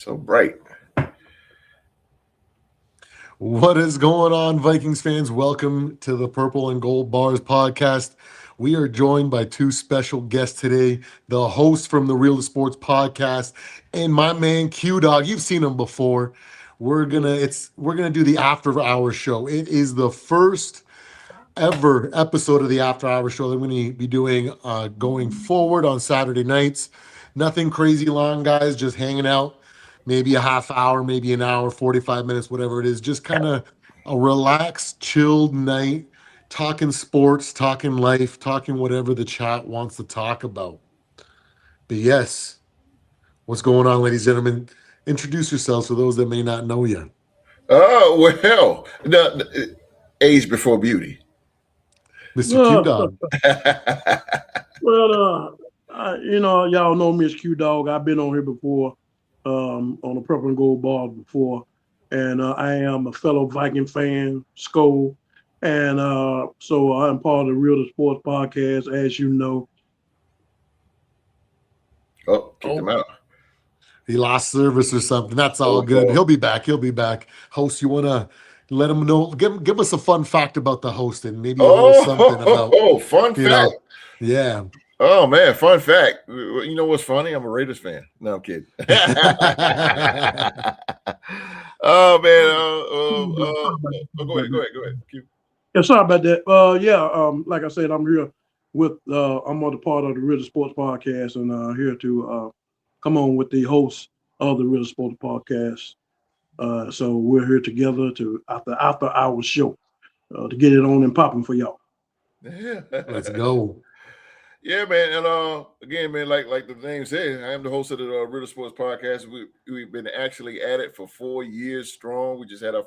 So bright. What is going on, Vikings fans? Welcome to the Purple and Gold Bars podcast. We are joined by two special guests today, the host from the Real2Sports podcast and my man Q Dog. You've seen him before. We're gonna do the after hours show. It is the first ever episode of the after hours show that we're going to be doing going forward on Saturday nights. Nothing crazy long, guys, just hanging out, maybe a half hour, maybe an hour, 45 minutes, whatever it is. Just kind of a relaxed, chilled night, talking sports, talking life, talking whatever the chat wants to talk about. But yes, what's going on, ladies and gentlemen? Introduce yourselves for those that may not know you. Oh, well, the age before beauty. Mr. Q Dog. Well, y'all know me as Q Dog. I've been on here before, on the Purple and Gold Bars before, and I am a fellow Viking fan, Skull, and so I'm part of the Real2Sports podcast, as you know. Oh, kicked him out. He lost service or something. That's all good. He'll be back. Host, you want to let him know? Give us a fun fact about the host and maybe a little something about. Fun fact. Yeah. Oh man, fun fact. You know what's funny? I'm a Raiders fan. No, I'm kidding. Oh man. Go ahead. Yeah, sorry about that. Like I said, I'm here with I'm on the part of the Real2Sports podcast, and here to come on with the host of the Real2Sports podcast. So we're here together to after our show to get it on and popping for y'all. Let's go. Yeah, man, and again, man, like the name says, I am the host of the Real2Sports podcast. We've been actually at it for 4 years strong. We just had our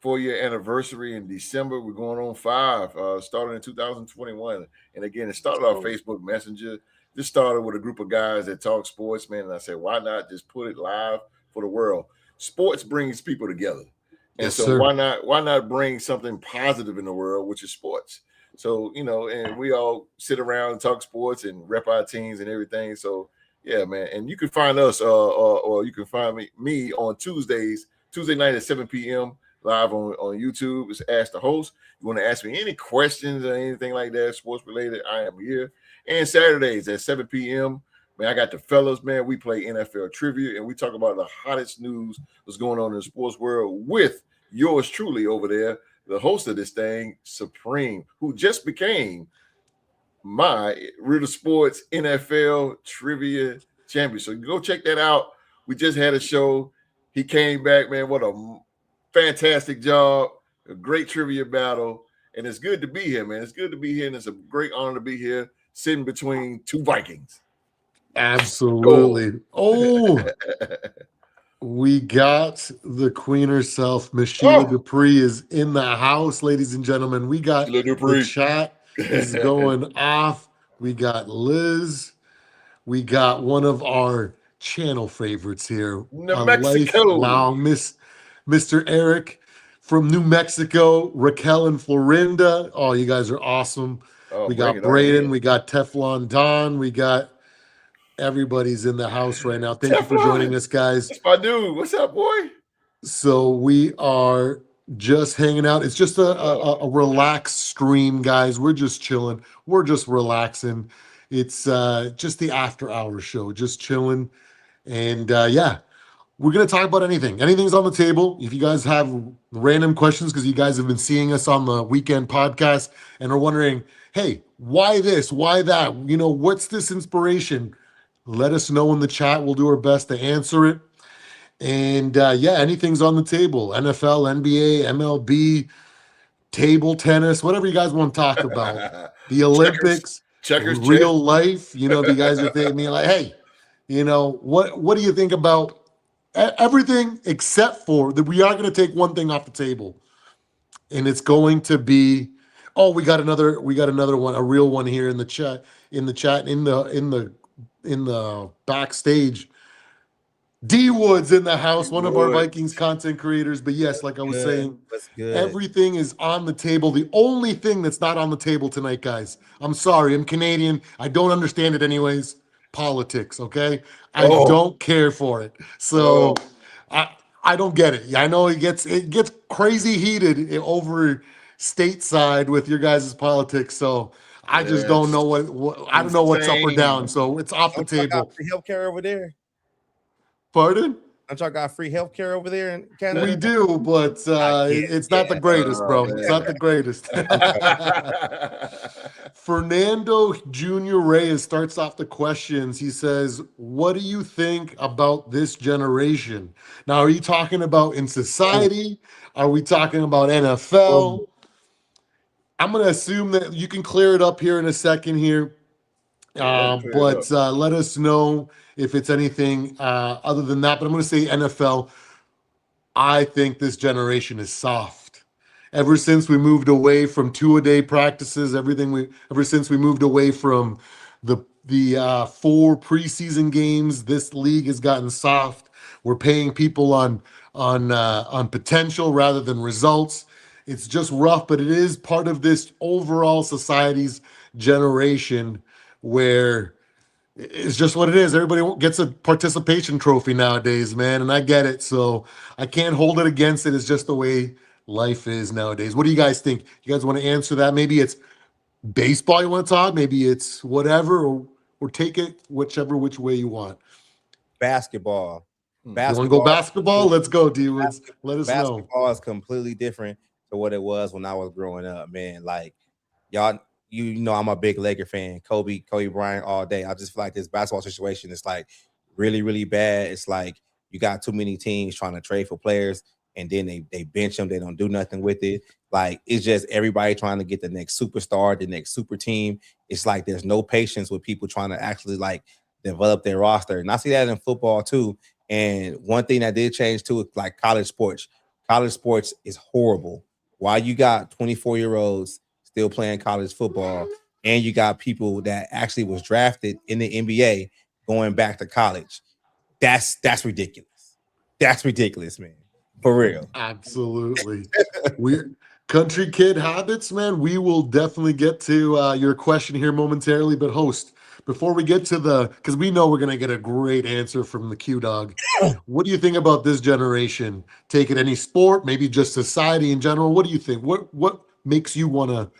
four-year anniversary in December. We're going on 5. Started in 2021, and again, it started off Facebook Messenger. This started with a group of guys that talk sports, man. And I said, why not just put it live for the world? Sports brings people together, and yes, so sir. why not bring something positive in the world, which is sports. So, and we all sit around and talk sports and rep our teams and everything. So, yeah, man. And you can find us or you can find me on Tuesday night at 7 p.m. live on YouTube. It's Ask the Host. You want to ask me any questions or anything like that, sports related, I am here. And Saturdays at 7 p.m., man, I got the fellas, man. We play NFL trivia, and we talk about the hottest news that's going on in the sports world with yours truly over there, the host of this thing, Supreme, who just became my Real2Sports NFL trivia champion. So go check that out. We just had a show. He came back, man. What a fantastic job. A great trivia battle. And it's good to be here, man. It's good to be here, and it's a great honor to be here sitting between two Vikings. Absolutely. Oh, we got the queen herself. Miss Sheila Dupree is in the house, ladies and gentlemen. We got the chat is going off. We got Liz. We got one of our channel favorites here. New Mexico. Now, Mr. Eric from New Mexico, Raquel and Florinda. Oh, you guys are awesome. We got Braden. We got Teflon Don. We got everybody's in the house right now. Thank you for joining us, guys. That's my dude. What's up, boy? So we are just hanging out. It's just a relaxed stream, guys. We're just chilling. We're just relaxing. It's just the after hours show, just chilling. And yeah, we're going to talk about anything. Anything's on the table. If you guys have random questions, because you guys have been seeing us on the weekend podcast and are wondering, hey, why this? Why that? What's this inspiration? Let us know in the chat. We'll do our best to answer it. And yeah, anything's on the table. NFL, NBA, MLB, table tennis, whatever you guys want to talk about. The Olympics, checkers, real life. If you guys are thinking like, hey, what do you think about everything except for that? We are going to take one thing off the table, and it's going to be, we got another one, a real one here in the chat, in the backstage. D Wood's in the house, one of our Vikings content creators. But yes, like I was saying, everything is on the table. The only thing that's not on the table tonight, guys, I'm sorry, I'm Canadian. I don't understand it anyways. politics. Okay, I Oh. don't care for it. So I don't get it. I know it gets crazy heated over stateside with your guys' politics. So I just don't know what I don't know what's up or down. So it's off the Don't y'all got table. free healthcare over there? Pardon? Don't y'all got free healthcare over there in Canada? We do, but it's not the greatest, bro. It's not the greatest. Fernando Jr. Reyes starts off the questions. He says, "What do you think about this generation?" Now, are you talking about in society? Are we talking about NFL? I'm going to assume that you can clear it up here in a second here. But let us know if it's anything other than that. But I'm going to say NFL. I think this generation is soft. Ever since we moved away from 2-a-day practices, ever since we moved away from the 4 preseason games, this league has gotten soft. We're paying people on potential rather than results. It's just rough, but it is part of this overall society's generation where it's just what it is. Everybody gets a participation trophy nowadays, man, and I get it. So I can't hold it against it. It's just the way life is nowadays. What do you guys think? You guys want to answer that? Maybe it's baseball you want to talk. Maybe it's whatever, or take it which way you want. Basketball. You want to go basketball? Let's go, D-Woods. Let us know. Basketball is completely different to what it was when I was growing up, man. Like, y'all, you know, I'm a big Laker fan. Kobe Bryant all day. I just feel like this basketball situation is like really, really bad. It's like you got too many teams trying to trade for players, and then they bench them. They don't do nothing with it. Like, it's just everybody trying to get the next superstar, the next super team. It's like there's no patience with people trying to actually like develop their roster. And I see that in football too. And one thing that did change too is like college sports. College sports is horrible. Why you got 24-year-olds still playing college football, and you got people that actually was drafted in the NBA going back to college? That's ridiculous. That's ridiculous, man. For real. Absolutely. We're country kid habits, man. We will definitely get to your question here momentarily, but host, before we get to because we know we're going to get a great answer from the Q Dog. What do you think about this generation? Take it any sport, maybe just society in general. What do you think? What makes you want to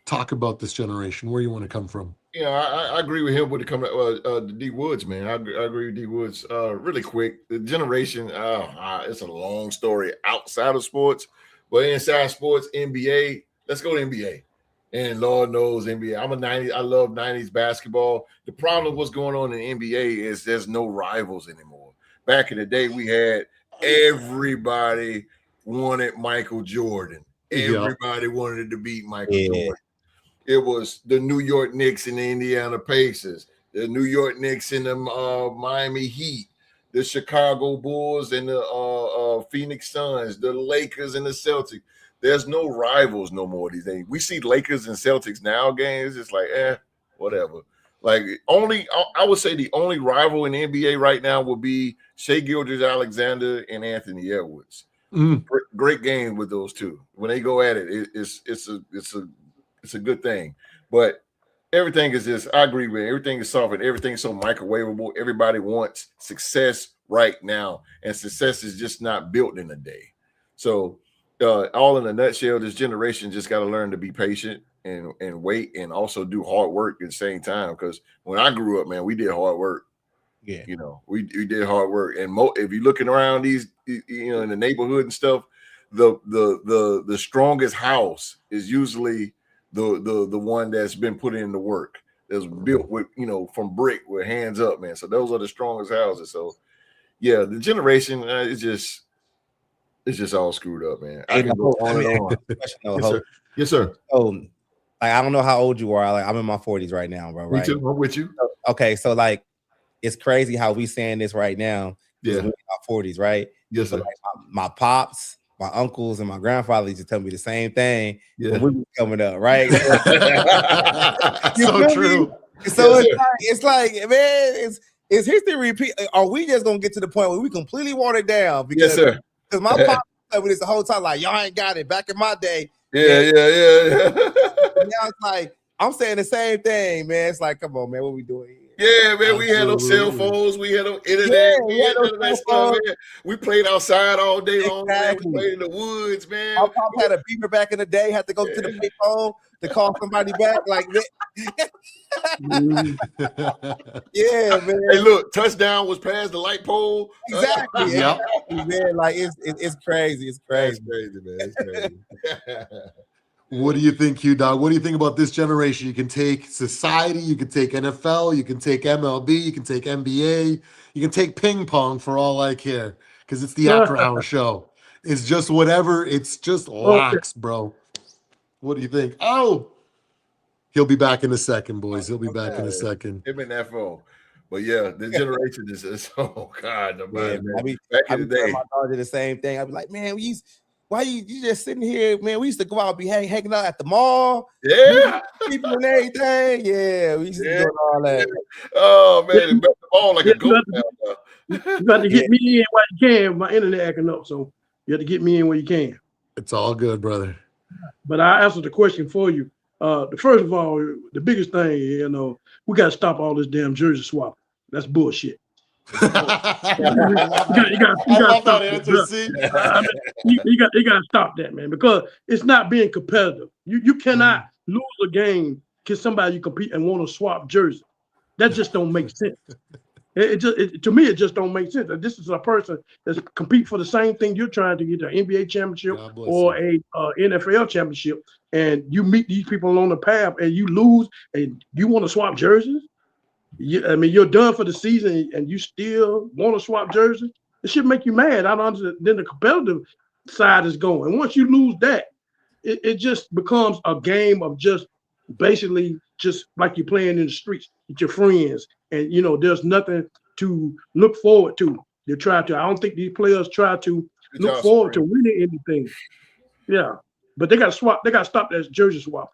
talk about this generation? Where you want to come from? Yeah, I agree with him with the D Woods, man. I agree with D Woods. Really quick, the generation. It's a long story outside of sports, but inside sports, NBA. Let's go to NBA. And Lord knows NBA. I'm a 90s. I love 90s basketball. The problem with what's going on in NBA is there's no rivals anymore. Back in the day, we had everybody wanted Michael Jordan. Everybody wanted to beat Michael Jordan. It was the New York Knicks and the Indiana Pacers, the New York Knicks and the Miami Heat, the Chicago Bulls and the Phoenix Suns, the Lakers and the Celtics. There's no rivals no more these days. We see Lakers and Celtics now games. It's like, whatever. Like I would say the only rival in the NBA right now would be Shai Gilgeous-Alexander and Anthony Edwards. Great game with those two. When they go at it, it's a good thing. But everything is just, I agree with it. Everything is soft and everything's so microwavable. Everybody wants success right now, and success is just not built in a day. So all in a nutshell, this generation just got to learn to be patient and wait, and also do hard work at the same time. Because when I grew up, man, we did hard work. Yeah, you know, we did hard work. And if you're looking around these, you know, in the neighborhood and stuff, the strongest house is usually the one that's been put in the work, that's built with, you know, from brick with hands up, man. So those are the strongest houses. So yeah, the generation it's just all screwed up, man. I can go on and on. Yes, sir. Yes, sir. Oh, like, I don't know how old you are. Like, I'm in my 40s right now, bro. Right? Me too. I'm with you. Okay, so like, it's crazy how we saying this right now. Yeah, we're in our 40s, right? Yes, sir. So like, my pops, my uncles, and my grandfather used to tell me the same thing when we were coming up, right? So true. So yes, it's like, man, is history repeat? Are we just gonna get to the point where we completely water it down? Because, yes, sir. Because my pops told me this the whole time, like, y'all ain't got it. Back in my day, yeah. Now it's like I'm saying the same thing, man. It's like, come on, man, what we doing here? Yeah, man, we had no cell Absolutely. phones, we had no internet, Yeah, we we had had no none of that cell stuff, phone. man. We played outside all day long, man. We Exactly. played in the woods, My man. pop had a beaver back in the day. Had to go to the payphone to call somebody back. Like, Mhm. yeah, man. Hey, look, touchdown was past the light pole. Exactly. Yep. Exactly, man. Like, it's crazy. It's That's crazy. crazy, man. It's crazy. What do you think, Q Dog? What do you think about this generation? You can take society, you can take NFL, you can take MLB, you can take NBA, you can take ping pong for all I care, because it's the after hour show. It's just whatever. It's just Okay. lax, bro. What do you think? Oh, he'll be back in a second, boys. He'll be back in a second. Him and that phone. But yeah, the generation is oh God, Yeah, man. man. Back I in be the telling day. my daughter the same thing. I be like, man, why you just sitting here, man? We used to go out and be hanging out at the mall, Yeah. people and everything. Yeah, we used to be doing all that. Oh man, it the ball like Yeah, a goat now. You got to get me in while you can. My internet acting up, so you have to get me in where you can. It's all good, brother. But I answered the question for you. First of all, the biggest thing, we got to stop all this damn jersey swap. That's bullshit. You I love that answer. See, you got to stop that, man, because it's not being competitive. You cannot lose a game because somebody you compete and want to swap jersey. That just don't make sense. To me, it just don't make sense. This is a person that's compete for the same thing you're trying to get, an NBA championship or a NFL championship, and you meet these people on the path and you lose, and you want to swap jerseys. You're done for the season and you still want to swap jerseys. It should make you mad. I don't understand. Then the competitive side is going. And once you lose that, it just becomes a game of just basically just like you're playing in the streets with your friends. And, there's nothing to look forward to. I don't think these players try to look forward to winning anything. Yeah. But they got to swap. They got to stop that jersey swap.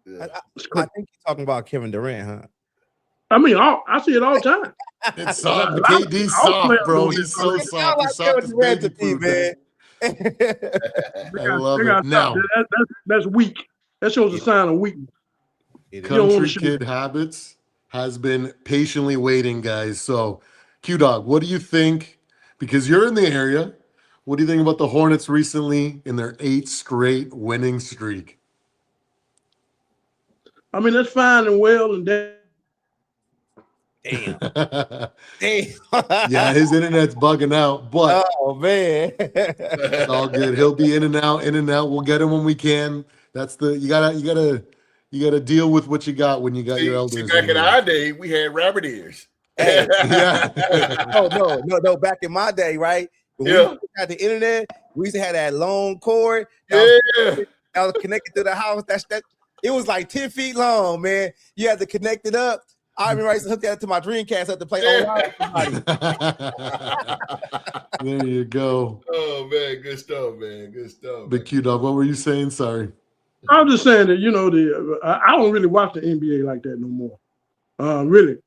Yeah. I think you're talking about Kevin Durant, huh? I mean, I see it all the time. It's soft. KD's soft, bro. He's so soft. He's soft as baby food, man. I love it. Now, that's weak. That shows a sign of weakness. Country Kid Habits has been patiently waiting, guys. So, Q-Dog, what do you think? Because you're in the area. What do you think about the Hornets recently in their 8th straight winning streak? I mean, that's fine and well, and that. Damn. Yeah, his internet's bugging out, but oh man, it's all good. He'll be in and out, in and out. We'll get him when we can. That's you gotta deal with what you got when you got your elders. Back in our day, we had rabbit ears. Hey, yeah. no. Back in my day, right? When we had the internet, we used to have that long cord. That was connected to the house. That it was like 10 feet long, man. You had to connect it up. I remember I used to hook that to my Dreamcast up to play online. There you go. Oh man, good stuff, man. Good stuff. Big Q-Dog, what were you saying? Sorry. I'm just saying that I don't really watch the NBA like that no more. Really,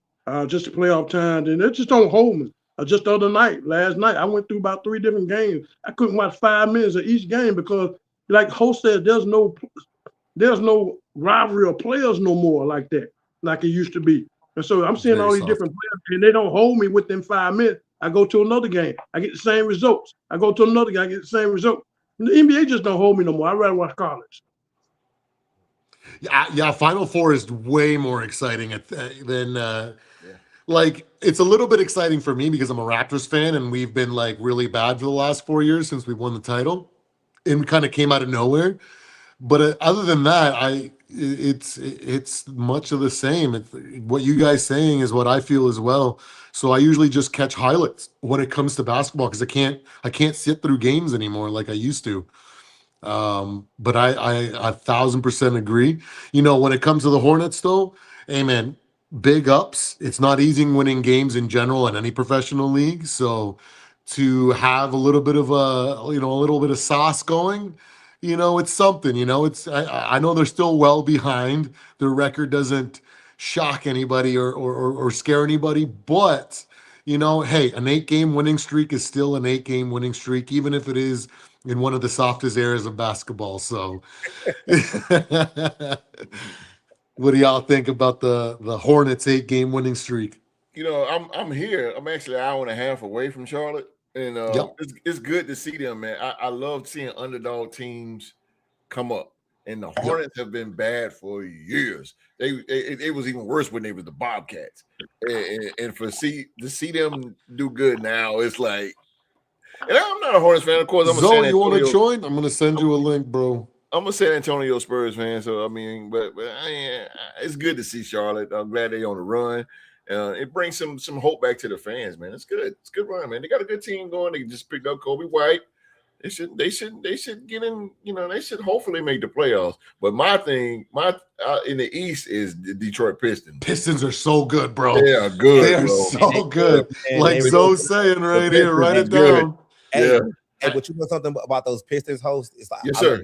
just the playoff time, and it just don't hold me. Just the other night, last night, I went through about 3 different games. I couldn't watch 5 minutes of each game because, like host said, there's no rivalry of players no more like that, like it used to be. And so I'm seeing all these different players, and they don't hold me within 5 minutes. I go to another game, I get the same results. I go to another game, I get the same result. The NBA just don't hold me no more. I'd rather watch college. Yeah, Final Four is way more exciting than like, it's a little bit exciting for me because I'm a Raptors fan and we've been like really bad for the last 4 years since we won the title. It kind of came out of nowhere. But other than that, it's much of the same. What you guys saying is what I feel as well. So I usually just catch highlights when it comes to basketball because I can't sit through games anymore like I used to. But I 1,000% agree. When it comes to the Hornets, though, hey man, big ups. It's not easy winning games in general in any professional league. So to have a little bit of a little bit of sauce going. It's something. I know they're still well behind. Their record doesn't shock anybody or scare anybody, but hey, an 8-game winning streak is still an 8-game winning streak, even if it is in one of the softest areas of basketball. So What do y'all think about the Hornets 8-game winning streak? You know, I'm here. I'm actually an hour and a half away from Charlotte, and Yep. it's good to see them, man. I love seeing underdog teams come up, and the Hornets have been bad for years. It was even worse when they were the Bobcats, and to see them do good now, it's like. And I'm not a Hornets fan, of course. I'm a Zoe, San you want to Antonio. join? I'm going to send you a link, bro. I'm a San Antonio Spurs fan, so I mean, but it's good to see Charlotte. I'm glad they're on the run. It brings some hope back to the fans, man. It's good. It's a good run, man. They got a good team going. They just picked up Kobe White. They should get in. You know, they should hopefully make the playoffs. But my thing, in the East is the Detroit Pistons. Pistons are so good, bro. They are good. They are bro. so good. Like Zoe's saying right here, write it good. down. Hey, Yeah. hey, but you know something about those Pistons hosts? It's like Yes, sir.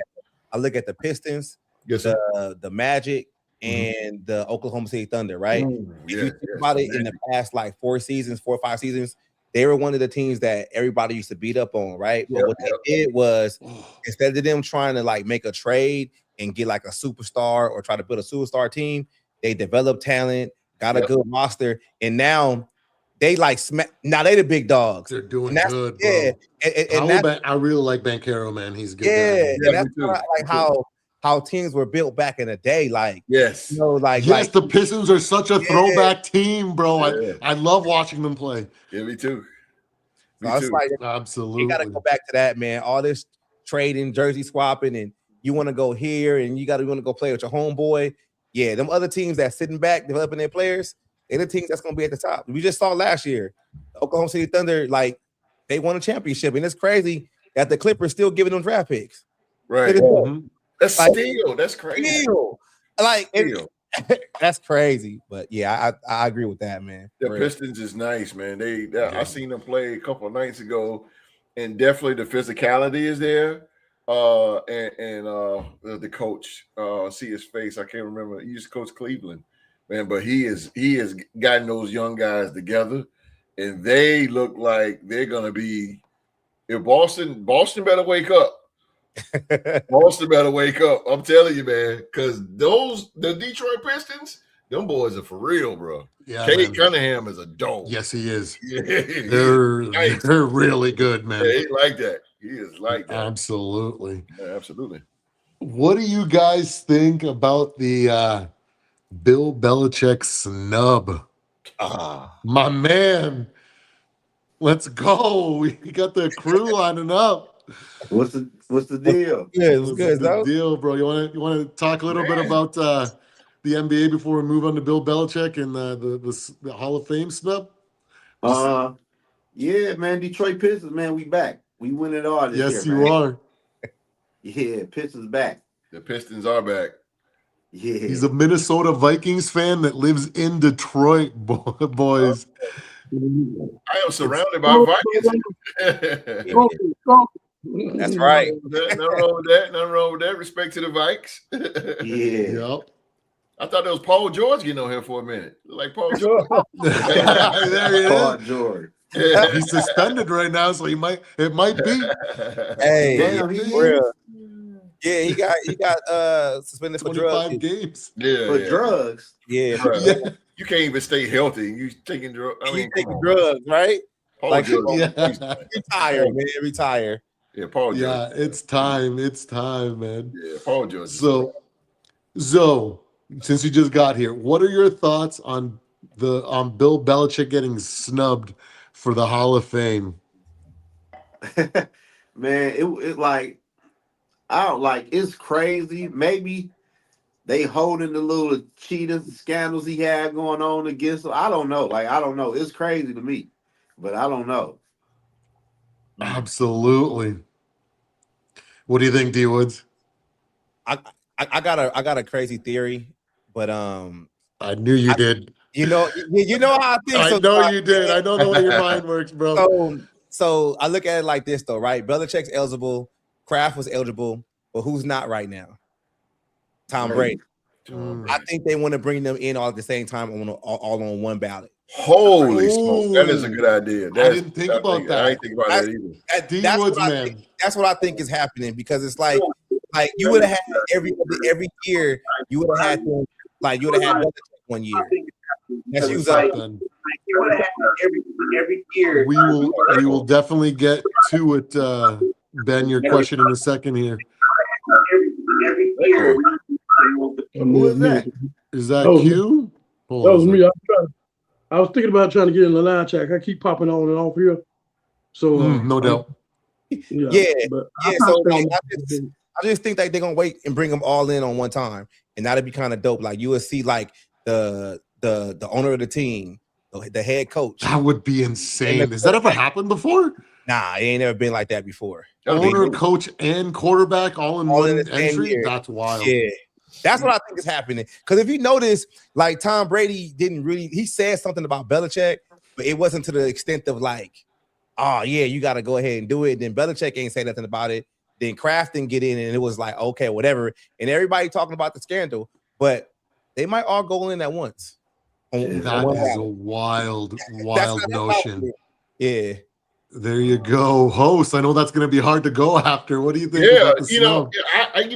I look at the Pistons, Yes, sir. the Magic, and the Oklahoma City Thunder, right? If you think about it, in the past like 4 or 5 seasons, they were one of the teams that everybody used to beat up on, right? But what they did was, instead of them trying to like make a trade and get like a superstar or try to build a superstar team, they developed talent, got a good roster, and now they like now they the big dogs. They're doing that's, good, bro. yeah. And that's, I really like Banchero, man. He's good. yeah, guy. and that's kind of like how teams were built back in the day. Like, yes, you know, like the Pistons are such a throwback team, bro. I love watching them play. Yeah, me too. So it's like, absolutely. you got to go back to that, man. All this trading, jersey swapping, and you want to go here and you want to go play with your homeboy. Yeah, them other teams that's sitting back developing their players, they're the teams that's going to be at the top. We just saw last year, the Oklahoma City Thunder, like they won a championship, and it's crazy that the Clippers still giving them draft picks. Right. That's like, steal. That's crazy. Steal. Like that's crazy. But yeah, I agree with that, man. The Pistons is nice, man. I seen them play a couple of nights ago, and definitely the physicality is there. The coach, see his face. I can't remember. He used to coach Cleveland, man, but he has gotten those young guys together, and they look like they're gonna be. If Boston better wake up. Boston better wake up. I'm telling you, man, because the Detroit Pistons, them boys are for real, bro. Yeah, Cade Cunningham is a dog. Yes, he is. Yeah, they're really good, man. Yeah, he like that. He is like that. Absolutely. Yeah, absolutely. What do you guys think about the Bill Belichick snub? My man. Let's go. We got the crew lining up. What's the deal? Yeah, what's good, the deal, bro? You want to talk a little bit about the NBA before we move on to Bill Belichick and the Hall of Fame snub? Yeah, man. Detroit Pistons, man. We back. We win it all this year. Yes, you are. Yeah, Pistons back. The Pistons are back. Yeah. He's a Minnesota Vikings fan that lives in Detroit, boys. I am surrounded by Vikings. That's right. Nothing wrong with that. Nothing wrong with that. Respect to the Vikes. Yeah. Yep. I thought there was Paul George getting on here for a minute. Like Paul George. There he is. Paul George. Yeah. He's suspended right now, so it might be. Hey, Damn, yeah, he got suspended for 25 drugs. games. Yeah. For drugs. Yeah, Bro, Yeah. You can't even stay healthy. You taking drugs. I mean, he's taking drugs, right? Paul Like, George. yeah. Retire, man. Retire. Yeah, Paul George. Yeah, it's time. It's time, man. Yeah, Paul George. So, Zoe, since you just got here, what are your thoughts on Bill Belichick getting snubbed for the Hall of Fame? Man, it like I don't like it's crazy. Maybe they holding the little cheating scandals he had going on against him. I don't know. Like, I don't know. It's crazy to me, but I don't know. Absolutely. What do you think, D Woods? I got a crazy theory, but I knew you did. you know how I think. I know you did. I know the way your mind works, bro. So I look at it like this, though, right? Belichick's eligible, Kraft was eligible, but who's not right now? Tom Brady. I think they want to bring them in all at the same time all on one ballot. Holy smoke. That is a good idea. I didn't think about that. I didn't think about that either. D Woods, man. That's what I think is happening, because it's like you would have had every year, you would have had them Like you would have had Belichick one year. That's you What's up, Ben? Every year. We will definitely get to it, Ben. Your question in a second here. Every year. Who is that? Is that Oh, Q? That was me. I was thinking about trying to get in the line check. I keep popping on and off here. So No doubt. Yeah. But So like, I just think that they're gonna wait and bring them all in on one time, and that'd be kind of dope. Like you would see like the owner of the team, the head coach. That would be insane. Has that ever happened before? Nah, it ain't never been like that before. Owner, coach, and quarterback all in one entry? Year. That's wild. Yeah. That's what I think is happening. Because if you notice, like Tom Brady he said something about Belichick, but it wasn't to the extent of like, oh yeah, you got to go ahead and do it. Then Belichick ain't say nothing about it. Then Kraft didn't get in, and it was like, okay, whatever. And everybody talking about the scandal, but they might all go in at once. That is a wild notion. Yeah. There you go, host. I know that's going to be hard to go after. What do you think? Yeah, you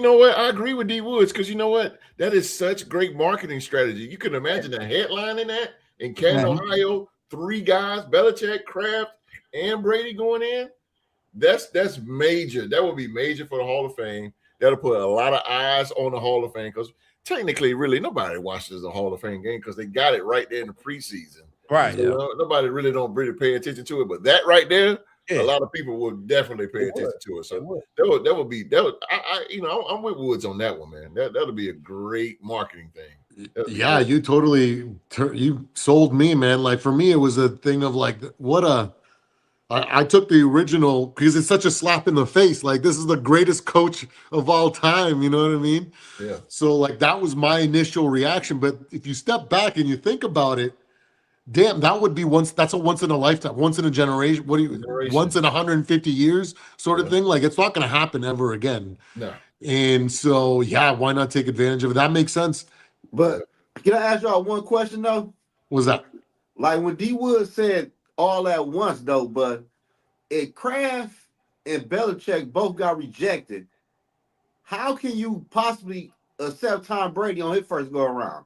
know what? I agree with D Woods because you know what? That is such great marketing strategy. You can imagine a headline in that in Canton, Ohio, 3 guys, Belichick, Kraft, and Brady going in. That's major. That would be major for the Hall of Fame. That'll put a lot of eyes on the Hall of Fame because technically, really, nobody watches the Hall of Fame game because they got it right there in the preseason. Right. So, nobody really don't really pay attention to it, but that right there, a lot of people will definitely pay attention to it. So I'm with Woods on that one, man. That'll be a great marketing thing. Yeah, you totally you sold me, man. Like for me, it was a thing of like I took the original because it's such a slap in the face. Like this is the greatest coach of all time. You know what I mean? Yeah. So like that was my initial reaction. But if you step back and you think about it, damn, that would be that's a once in a lifetime, once in a generation. Once in 150 years sort of thing. Like it's not going to happen ever again. No. And so, yeah, why not take advantage of it? That makes sense. But can I ask y'all one question though? What's that? Like when D Wood said all at once though, but if Kraft and Belichick both got rejected, how can you possibly accept Tom Brady on his first go around?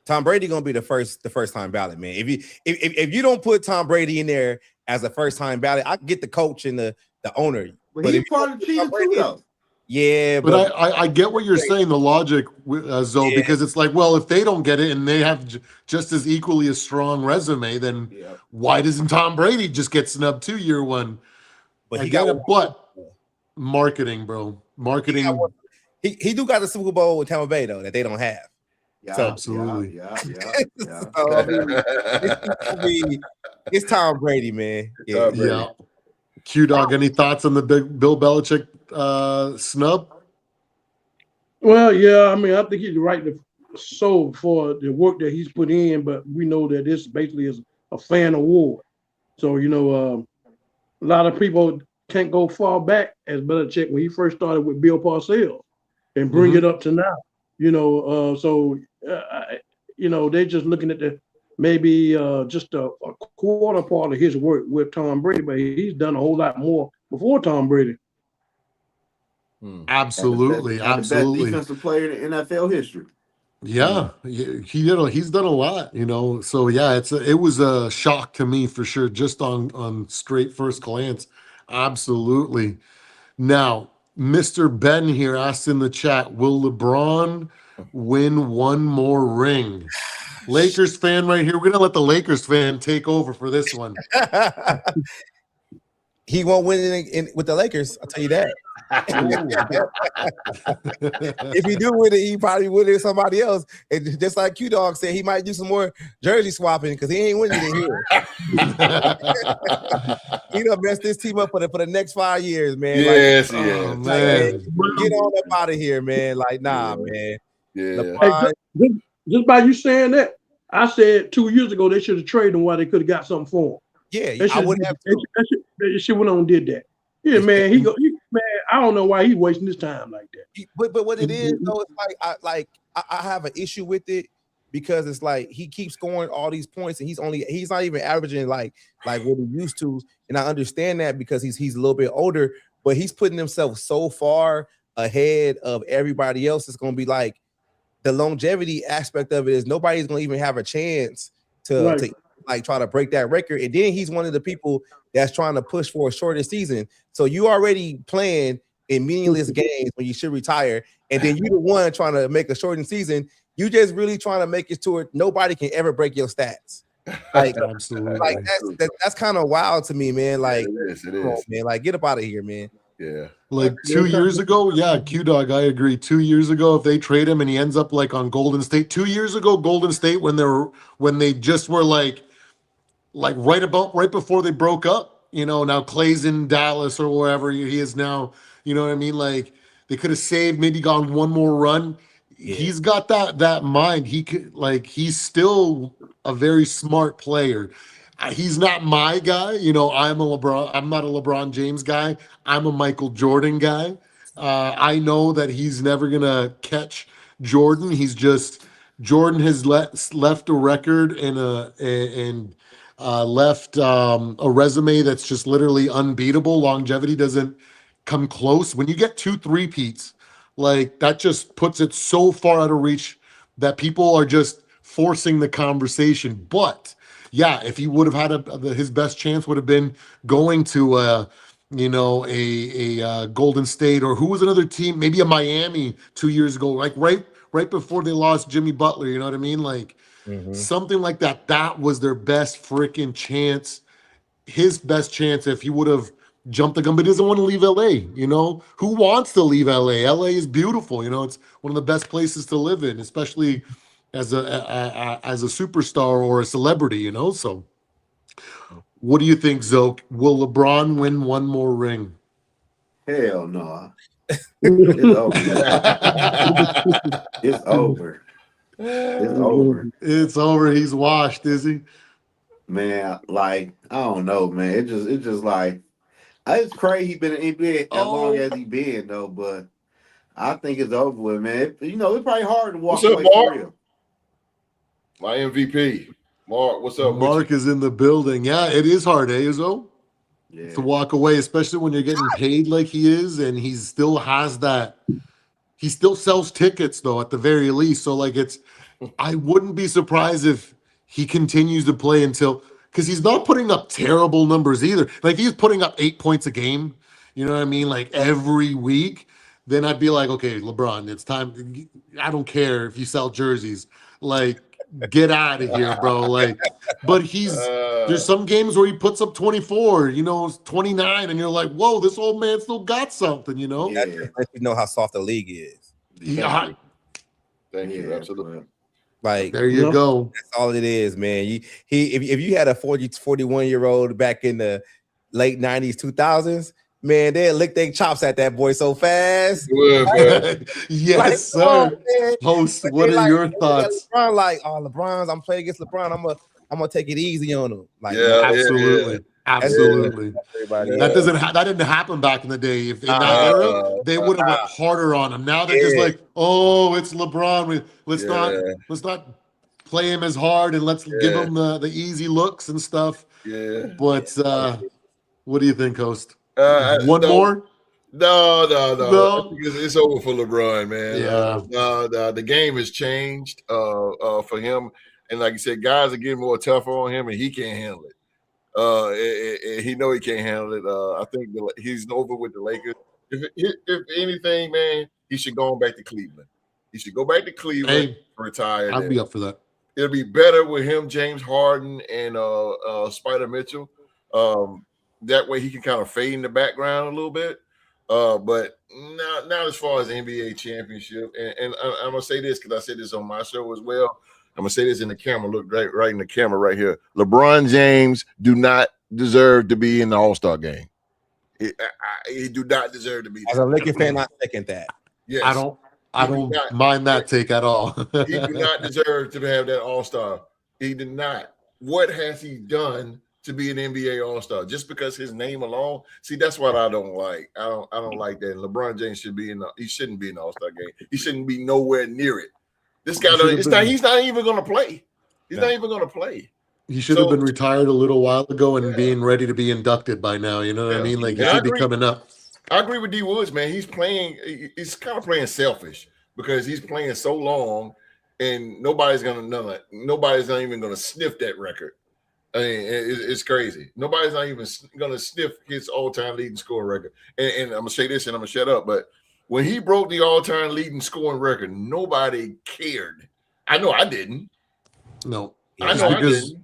Tom Brady gonna be the first time ballot, man. If you don't put Tom Brady in there as a first time ballot, I get the coach and the owner. But he's part of the cheating too, though. Yeah, but I get what you're saying, the logic, Zoe, because it's like, well, if they don't get it and they have just as equally a strong resume, then why doesn't Tom Brady just get snubbed too year one? But but marketing, bro, marketing. He do got the Super Bowl with Tampa Bay though that they don't have. Yeah, so, absolutely. So, I mean, it's Tom Brady, man. Yeah. Q-Dog, any thoughts on the big Bill Belichick snub? Well, yeah, I mean, I think he's right for the work that he's put in, but we know that this basically is a fan award. So, a lot of people can't go far back as Belichick when he first started with Bill Parcells and bring it up to now. They're just looking at maybe just a quarter part of his work with Tom Brady, but he's done a whole lot more before Tom Brady. Absolutely. The best defensive player in NFL history. Yeah, he's done a lot, So yeah, it was a shock to me for sure, just on straight first glance. Absolutely. Now, Mr. Ben here asked in the chat, will LeBron win one more ring? Lakers fan right here. We're gonna let the Lakers fan take over for this one. He won't win with the Lakers. I'll tell you that. If he do win it, he probably win it with somebody else. And just like Q-Dog said, he might do some more jersey swapping because he ain't winning it here. He done messed this team up for the next 5 years, man. Yes, man. Get on up out of here, man. Like, nah, man. Yeah. Hey, just by you saying that, I said 2 years ago they should have traded him while they could have got something for him. Yeah, I wouldn't have. They should went on and did that. Yeah, man. Man, I don't know why he wasting his time like that. But what it is though, it's like I have an issue with it because it's like he keeps scoring all these points and he's not even averaging like what he used to. And I understand that because he's a little bit older, but he's putting himself so far ahead of everybody else. It's gonna be like the longevity aspect of it is nobody's gonna even have a chance to like try to break that record. And then he's one of the people that's trying to push for a shorter season. So you already playing in meaningless games when you should retire, and then you the one trying to make a shortened season. You just really trying to make it to it. Nobody can ever break your stats. Like, Absolutely. like that's kind of wild to me, man. Like, it is. come on, man. Like, get up out of here, man. Yeah. Like 2 years ago, yeah, Q-Dog, I agree. 2 years ago, if they trade him and he ends up like on Golden State, 2 years ago, Golden State, when they just were like right before they broke up, now Clay's in Dallas or wherever he is now, you know what I mean? Like they could have saved, maybe gone one more run. Yeah. He's got that mind. He could, like, he's still a very smart player. He's not my guy. I'm not a LeBron James guy. I'm a Michael Jordan guy. I know that he's never going to catch Jordan. Jordan has left a record and left a resume that's just literally unbeatable. Longevity doesn't come close. When you get 2 3-peats, like that just puts it so far out of reach that people are just forcing the conversation. But yeah, if he would have had his best chance would have been going to a Golden State, or who was another team, maybe a Miami 2 years ago, like right before they lost Jimmy Butler, you know what I mean? Like something like that. That was their best freaking chance. His best chance if he would have jumped the gun, but he doesn't want to leave LA. Who wants to leave LA? LA is beautiful. It's one of the best places to live in, especially as a superstar or a celebrity, So what do you think, Zoke? Will LeBron win one more ring? Hell no. It's over. It's over. It's over. It's over. He's washed, is he? Man, like, I don't know, man. It's just like, it's crazy he been in NBA as long as he been, though, but I think it's over with, man. It's probably hard to walk What's up, away for Mark? real. My MVP. Mark, what's up? Mark is in the building. Yeah, it is hard, Zo? Yeah. To walk away, especially when you're getting paid like he is, and he still has that. He still sells tickets, though, at the very least. So, like, I wouldn't be surprised if he continues to play because he's not putting up terrible numbers either. Like, he's putting up 8 points a game, you know what I mean? Like, every week. Then I'd be like, okay, LeBron, it's time. I don't care if you sell jerseys. Like, get out of here, bro. Like, but there's some games where he puts up 24, 29, and you're like, whoa, this old man still got something, Yeah. That lets you know how soft the league is. Yeah. Thank you. Absolutely. Like, There you go. that's all it is, man. If you had a 41-year-old back in the late 90s, 2000s, man, they'd lick their chops at that boy so fast. Yes, Like, sir. come on, man. Host, But what they are your thoughts? LeBron, like, LeBron's, I'm playing against LeBron. I'm gonna take it easy on him. Like, Yeah. Absolutely. Absolutely. everybody. That didn't happen back in the day. If in that era, they would have went harder on him. Now they're just like, oh, it's LeBron. Let's not play him as hard and let's give him the easy looks and stuff. Yeah. But what do you think, host? One more? No. No? It's over for LeBron, man. Yeah. The game has changed for him. And like you said, guys are getting more tougher on him, and he can't handle it. He know he can't handle it. I think he's over with the Lakers. If anything, man, he should go on back to Cleveland. He should go back to Cleveland, retire. I'd be up for that. It'll be better with him, James Harden, and Spider Mitchell. That way he can kind of fade in the background a little bit. But not as far as the NBA championship. And I'm gonna say this because I said this on my show as well. I'm gonna say this in the camera. Look right in the camera right here. LeBron James do not deserve to be in the All-Star game. He do not deserve to be there. As a Lakers fan, I second that. Yes. I don't mind that take at all. He do not deserve to have that All-Star. He did not. What has he done to be an NBA All-Star? Just because his name alone? See, that's what I don't like. I don't like that. LeBron James shouldn't be in the All-Star game. He shouldn't be nowhere near it. This guy, he's not even going to play. He's not even going to play. He should have been retired a little while ago and being ready to be inducted by now. You know what I mean? Like, he should be coming up. I agree with D Woods, man. He's kind of playing selfish. because he's playing so long, and nobody's not even gonna sniff that record. I mean, it's crazy. Nobody's not even gonna sniff his all-time leading scoring record. And I'm gonna say this, and I'm gonna shut up. But when he broke the all-time leading scoring record, nobody cared. I know I didn't. No, I know I didn't.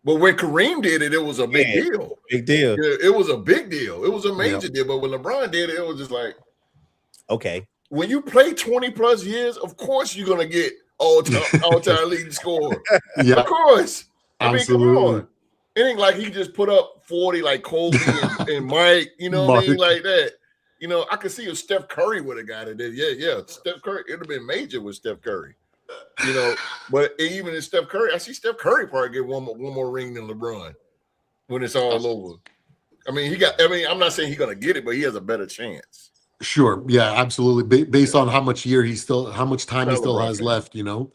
But when Kareem did it, it was a big deal. Big deal. It was a big deal. It was a major deal. But when LeBron did it, it was just like, okay. When you play 20 plus years, of course you're gonna get all-time leading scorer. Yeah, of course. I mean, absolutely. come on. It ain't like he just put up 40 like Kobe and Mike, you know what I mean? Like that. You know, I could see if Steph Curry would have got it. Yeah. Steph Curry, it would have been major with Steph Curry. You know, but even in Steph Curry, I see Steph Curry probably get one more ring than LeBron when it's all over. I mean, I'm not saying he's gonna get it, but he has a better chance. Sure. Yeah, absolutely. Based on how much time he still has left, you know.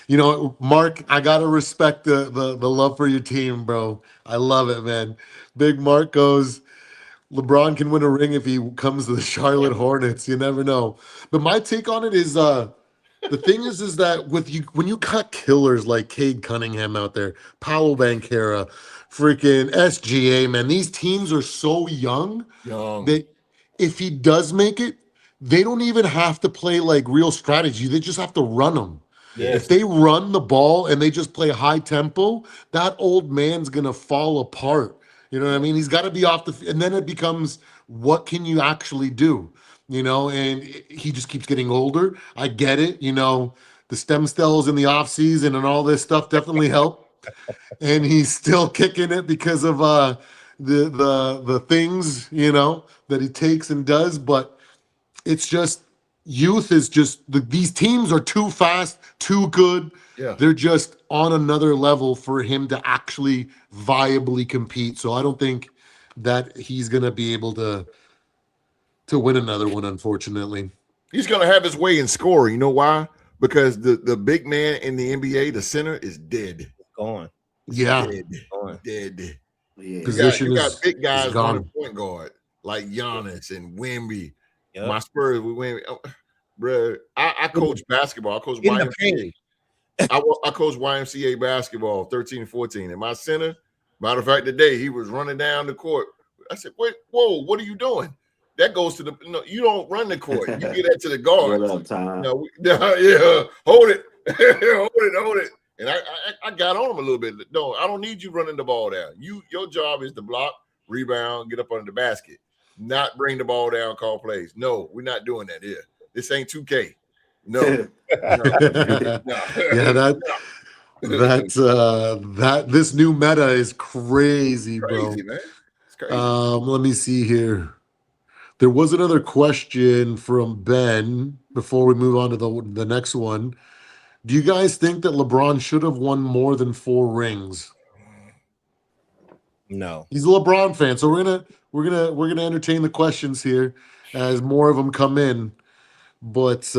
You know, Mark, I gotta respect the love for your team, bro. I love it, man. Big Mark goes, LeBron can win a ring if he comes to the Charlotte Hornets. You never know. But my take on it is the thing is that when you cut killers like Cade Cunningham out there, Paolo Banchero, freaking SGA, man, these teams are so young. That if he does make it, they don't even have to play like real strategy. They just have to run them. Yes. If they run the ball and they just play high tempo, that old man's gonna fall apart. You know what I mean? He's got to be off and then it becomes, what can you actually do? You know, and he just keeps getting older. I get it. You know, the stem cells in the off season and all this stuff definitely help. And he's still kicking it because of the things, you know, that he takes and does. But it's just, youth is just, these teams are too fast, too good. Yeah. They're just on another level for him to actually viably compete. So I don't think that he's going to be able to win another one, unfortunately. He's going to have his way in scoring. You know why? Because the big man in the NBA, the center, is dead. Gone. Yeah. Dead. Yeah. Position you got big guys gone. running point guard like Giannis and Wemby. Yep. My Spurs with Wemby. Bro, I coach basketball. I coach YMCA. I coached YMCA basketball 13 and 14. And my center, matter of fact, today he was running down the court. I said, wait, whoa, what are you doing? That goes to you don't run the court. You get that to the guard. What up, Tom? Yeah, hold it. hold it. And I got on him a little bit. No, I don't need you running the ball down. Your job is to block, rebound, get up under the basket, not bring the ball down, call plays. No, we're not doing that here. This ain't 2K. No. Yeah, this new meta is crazy, bro. Man. It's crazy. Let me see here. There was another question from Ben before we move on to the next one. Do you guys think that LeBron should have won more than 4 rings? No. He's a LeBron fan, so we're gonna entertain the questions here as more of them come in. But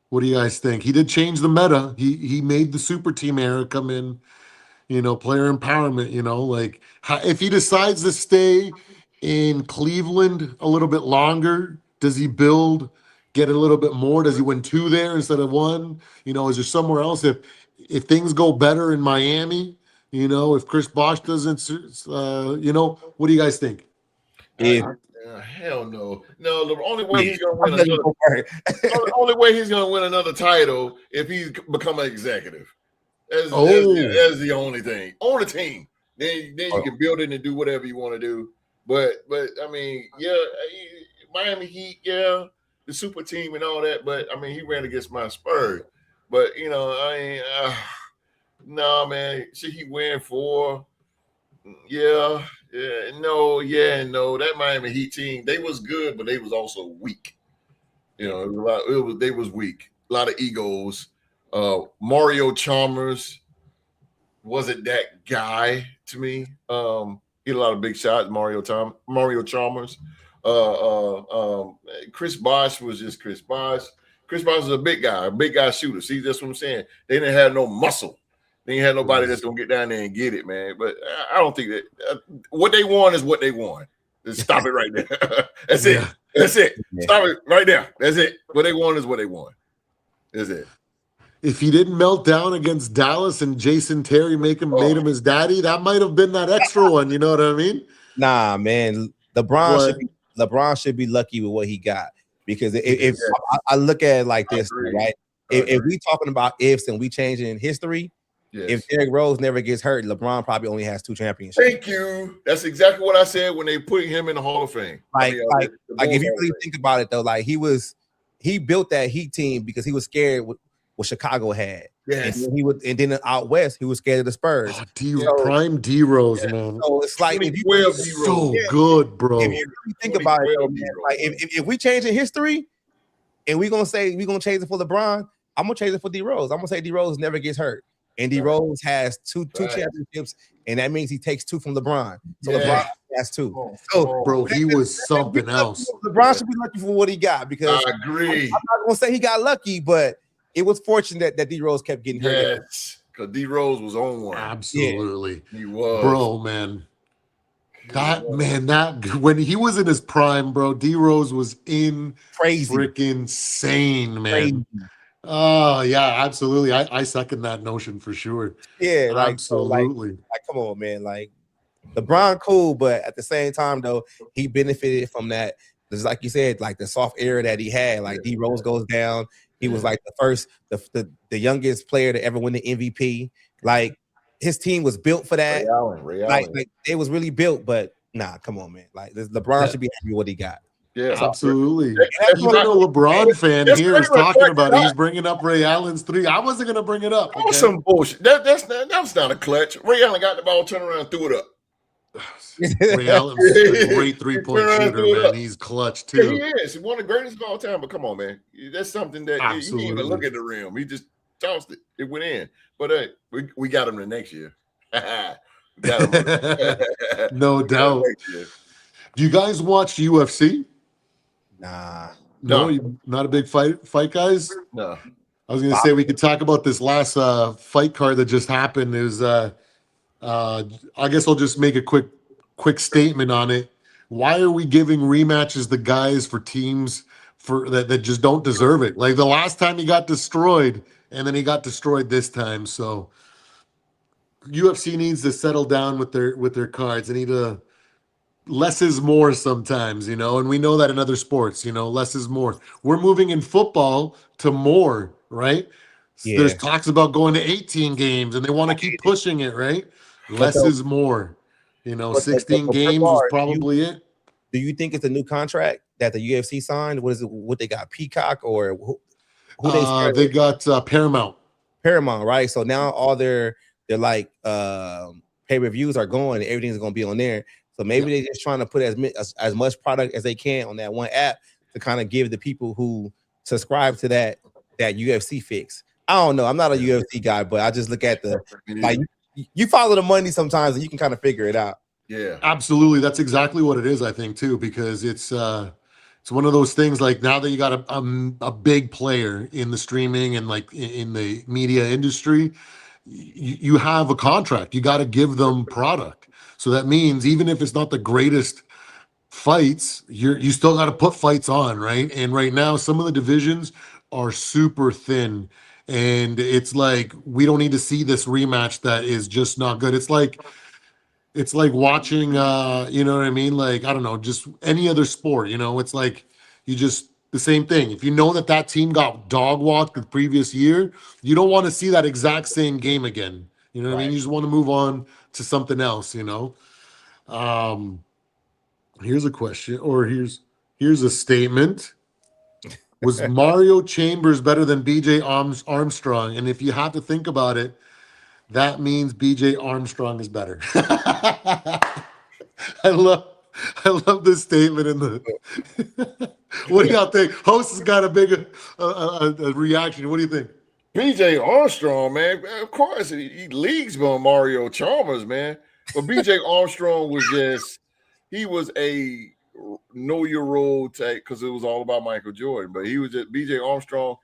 what do you guys think? He did change the meta. He made the super team era come in, you know, player empowerment, you know, like if he decides to stay in Cleveland a little bit longer, does he get a little bit more? Does he win 2 there instead of 1? You know, is there somewhere else if things go better in Miami, you know, if Chris Bosh doesn't, you know, what do you guys think? Hell no. No, the only way he's gonna win only way he's gonna win another title if he's become an executive. That's the only thing. On the team. Then you can build it and do whatever you want to do. But I mean, yeah, Miami Heat, yeah, the super team and all that. But I mean, he ran against my Spurs. But you know, I mean, no, man. Should he win 4? Yeah, no. That Miami Heat team, they was good, but they was also weak. You know, they was weak. A lot of egos. Mario Chalmers wasn't that guy to me. He had a lot of big shots. Mario Chalmers. Chris Bosh was just Chris Bosh. Chris Bosh was a big guy shooter. See, that's what I'm saying. They didn't have no muscle. They ain't had nobody that's gonna get down there and get it, man. But I don't think that what they want is what they want. Just stop it right there. That's it. That's it. Stop it right now. That's it. What they want is what they want. That's it. If he didn't melt down against Dallas and Jason Terry made him his daddy, that might have been that extra one. You know what I mean? Nah, man. LeBron should be lucky with what he got, because if I look at it like this, right? If we talking about ifs and we changing history, if Derrick Rose never gets hurt, LeBron probably only has 2 championships. Thank you. That's exactly what I said when they put him in the Hall of Fame. Like if you really think about it though, like he built that Heat team because he was scared what Chicago had. Yes. And then out west, he was scared of the Spurs. Prime D Rose, man. So it's like if you so good, bro. If you really think about it, man, like if we changing history and we're gonna change it for LeBron, I'm gonna change it for D Rose. I'm gonna say D Rose never gets hurt. And D Rose has two championships, and that means he takes 2 from LeBron. So LeBron has 2. So bro, he was something else. LeBron should be lucky for what he got, because I agree. I'm not gonna say he got lucky, but it was fortunate that D Rose kept getting hurt. Yes, because D Rose was on one. Absolutely, he was, bro, man. That when he was in his prime, bro, D Rose was crazy, freaking insane, man. Crazy. Oh yeah, absolutely. I second that notion for sure. Yeah, like absolutely. So like, come on, man. Like LeBron, cool, but at the same time, though, he benefited from that. Just like you said, like the soft era that he had. Like D Rose goes down. He was like the first, the youngest player to ever win the MVP. Like his team was built for that. Ray Allen. Like it was really built, but nah, come on, man. Like LeBron should be happy with what he got. Yeah, absolutely. Even a LeBron fan here is talking about it. He's bringing up Ray Allen's 3. I wasn't gonna bring it up. Okay? Some bullshit. That's not a clutch. Ray Allen got the ball, turned around, and threw it up. Ray Allen's a great 3-point shooter, man. He's clutch too. Yeah, he is. He's one of the greatest of all time. But come on, man, that's something that you didn't even look at the rim. He just tossed it. It went in. But we got him the next year. Got him. No doubt. Do you guys watch UFC? Nah. No, not a big fight guys? No. I was gonna say we could talk about this last fight card that just happened. It was I guess I'll just make a quick statement on it. Why are we giving rematches to guys for teams that just don't deserve it? Like the last time he got destroyed, and then he got destroyed this time. So UFC needs to settle down with their cards. They need to less is more sometimes, and we know that in other sports, less is more. We're moving in football to more, right? Yeah. There's talks about going to 18 games, and they want to keep pushing it, right? Less is more. 16 games is probably it. Do you think it's a new contract that the UFC signed? What is it? What they got? Peacock or who they got Paramount. Paramount, right? So now all their like pay-per-views are going, and everything's going to be on there. So maybe they're just trying to put as much product as they can on that one app to kind of give the people who subscribe to that UFC fix. I don't know. I'm not a UFC guy, but I just look at you follow the money sometimes and you can kind of figure it out. Yeah, absolutely. That's exactly what it is, I think, too, because it's one of those things like now that you got a big player in the streaming and like in the media industry, you have a contract. You got to give them product. So that means even if it's not the greatest fights, you still got to put fights on, right? And right now, some of the divisions are super thin. And it's like, we don't need to see this rematch that is just not good. It's like watching, you know what I mean? Like, I don't know, just any other sport, it's like the same thing. If you know that team got dog walked the previous year, you don't want to see that exact same game again. You know what I mean? You just want to move on to something else, Here's a question, or here's a statement. Was Mario Chambers better than BJ Armstrong? And if you have to think about it, that means BJ Armstrong is better. I love this statement in the what do y'all think? Host has got a big a reaction. What do you think? BJ Armstrong, man, of course, he leagues on Mario Chalmers, man. But BJ Armstrong he was a know your role type because it was all about Michael Jordan. But he was just BJ Armstrong.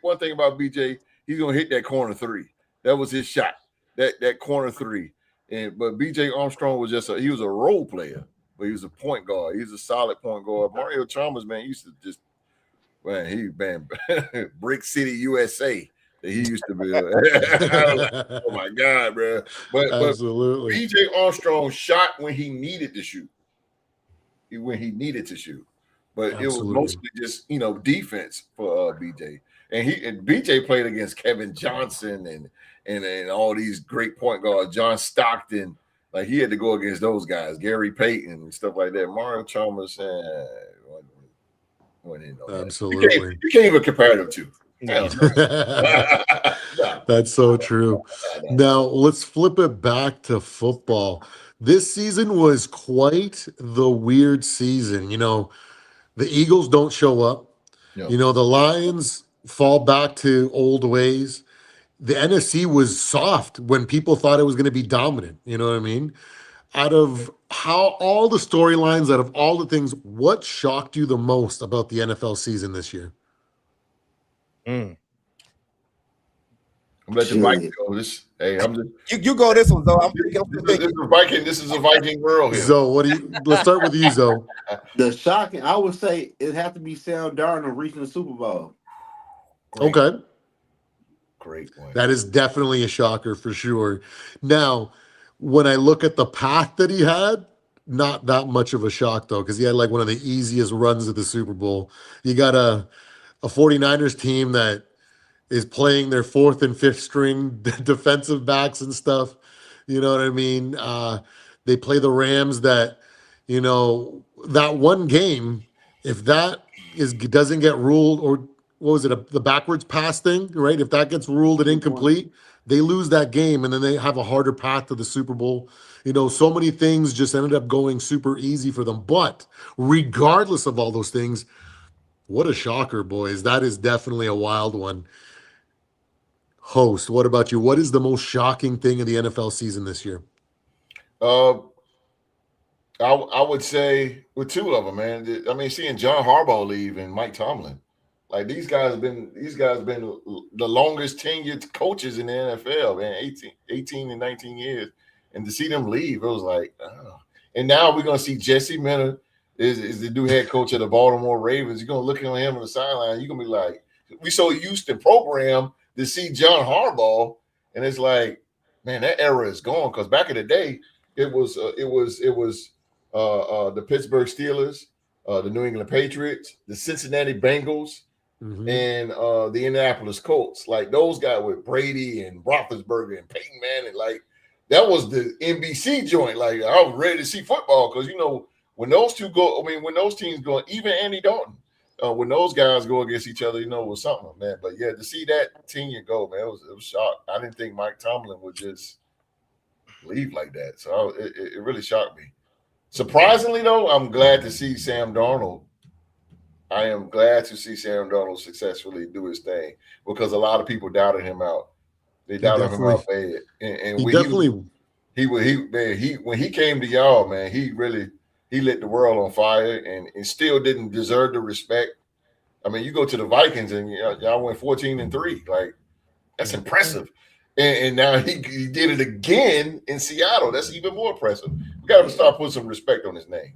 One thing about BJ, he's gonna hit that corner 3. That was his shot. That corner 3. But BJ Armstrong was he was a role player. but he was a point guard. He's a solid point guard. Mario Chalmers, man, used to just Brick City, USA. That he used to be. I was like, oh my God, bro! But Absolutely. BJ Armstrong shot when he needed to shoot. When he needed to shoot, but Absolutely. it was mostly just defense for BJ. And BJ played against Kevin Johnson and all these great point guards, John Stockton. Like he had to go against those guys, Gary Payton and stuff like that. Mario Chalmers, absolutely. You can't even compare them to. That's so true. Now let's flip it back to football. This season was quite the weird season. The Eagles don't show up. Yep. The Lions fall back to old ways. The NFC was soft when people thought it was going to be dominant. You know what I mean? Out of all the storylines, out of all the things, what shocked you the most about the NFL season this year? I'm letting Mike go. You go this one, though. This is a Viking world here. Zoe, let's start with you, Zoe. The shocking, I would say it had to be Sam Darnold reaching the Super Bowl. Okay. Great point. That is definitely a shocker for sure. Now, when I look at the path that he had, not that much of a shock, though, because he had like one of the easiest runs of the Super Bowl. You got a 49ers team that is playing their fourth and fifth string defensive backs and stuff. You know what I mean? They play the Rams that, that one game, if that doesn't get ruled, or what was it, the backwards pass thing, right? If that gets ruled an incomplete, they lose that game, and then they have a harder path to the Super Bowl. So many things just ended up going super easy for them. But regardless of all those things, what a shocker, boys. That is definitely a wild one. Host, what about you? What is the most shocking thing in the NFL season this year? I would say with two of them, man. I mean, seeing John Harbaugh leave and Mike Tomlin. Like these guys have been the longest tenured coaches in the NFL, man, 18 and 19 years. And to see them leave, it was like, oh. And now we're gonna see Jesse Minter is the new head coach of the Baltimore Ravens. You're gonna look at him on the sideline, you're gonna be like, we so used to program to see John Harbaugh, and it's like, man, that era is gone. Because back in the day, it was the Pittsburgh Steelers, the New England Patriots, the Cincinnati Bengals, and the Indianapolis Colts. Like those guys with Brady and Roethlisberger and Peyton Manning, like that was the NBC joint. Like I was ready to see football because when those two go, when those teams go, even Andy Dalton. When those guys go against each other, it was something, man. But yeah, to see that team go, man, it was shocked. I didn't think Mike Tomlin would just leave like that. So it really shocked me. Surprisingly, though, I'm glad to see Sam Darnold. I am glad to see Sam Darnold successfully do his thing because a lot of people doubted him out. They doubted him out bad. And when he came to y'all, man, he lit the world on fire and still didn't deserve the respect. I mean, you go to the Vikings and y'all went 14-3. Like, that's impressive. And now he did it again in Seattle. That's even more impressive. We got to start putting some respect on his name.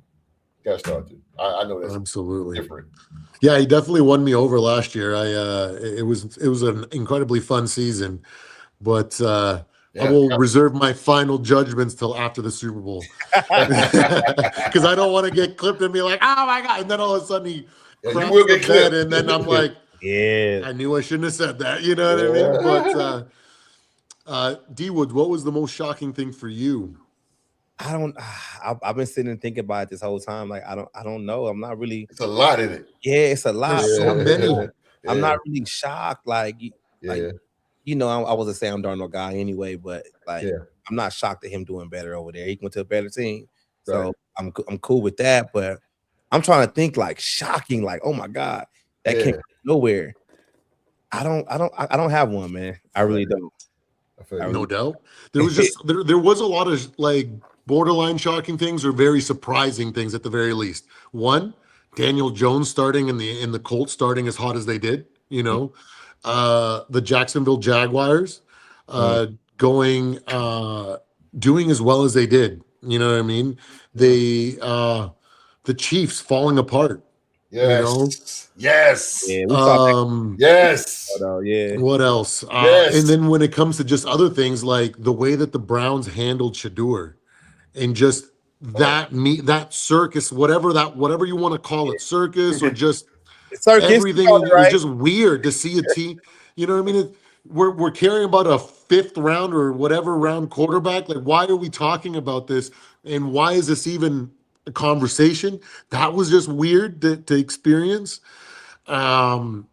Got to start to. I know that's absolutely different. Yeah, he definitely won me over last year. It was an incredibly fun season, but I will reserve my final judgments till after the Super Bowl because I don't want to get clipped and be like, oh my God, and then all of a sudden he craps the bed, and then I'm like, yeah, I knew I shouldn't have said that. You know what I mean? But D Woods, what was the most shocking thing for you? I've been sitting and thinking about it this whole time. Like I don't know. I'm not really. It's a lot in it. Yeah, it's a lot. There's so many. I'm not really shocked. I was a Sam Darnold guy anyway, but I'm not shocked at him doing better over there. He went to a better team, so I'm cool with that. But I'm trying to think like shocking, like oh my God, that came nowhere. I don't have one, man. I really don't. No doubt. There was just there was a lot of like borderline shocking things or very surprising things at the very least. One, Daniel Jones starting in the Colts starting as hot as they did, the Jacksonville Jaguars doing as well as they did, You know what I mean? The Chiefs falling apart. Yes. Yes. Yeah, we saw that. Yes. Though, yeah. What else? Yes. And then when it comes to just other things like the way that the Browns handled Shador and just that circus, whatever you want to call it, circus or just Circus, everything, you called it it was right. just weird to see a team. You know what I mean? We're caring about a 5th round or whatever round quarterback. Like, why are we talking about this? And why is this even a conversation? That was just weird to experience. The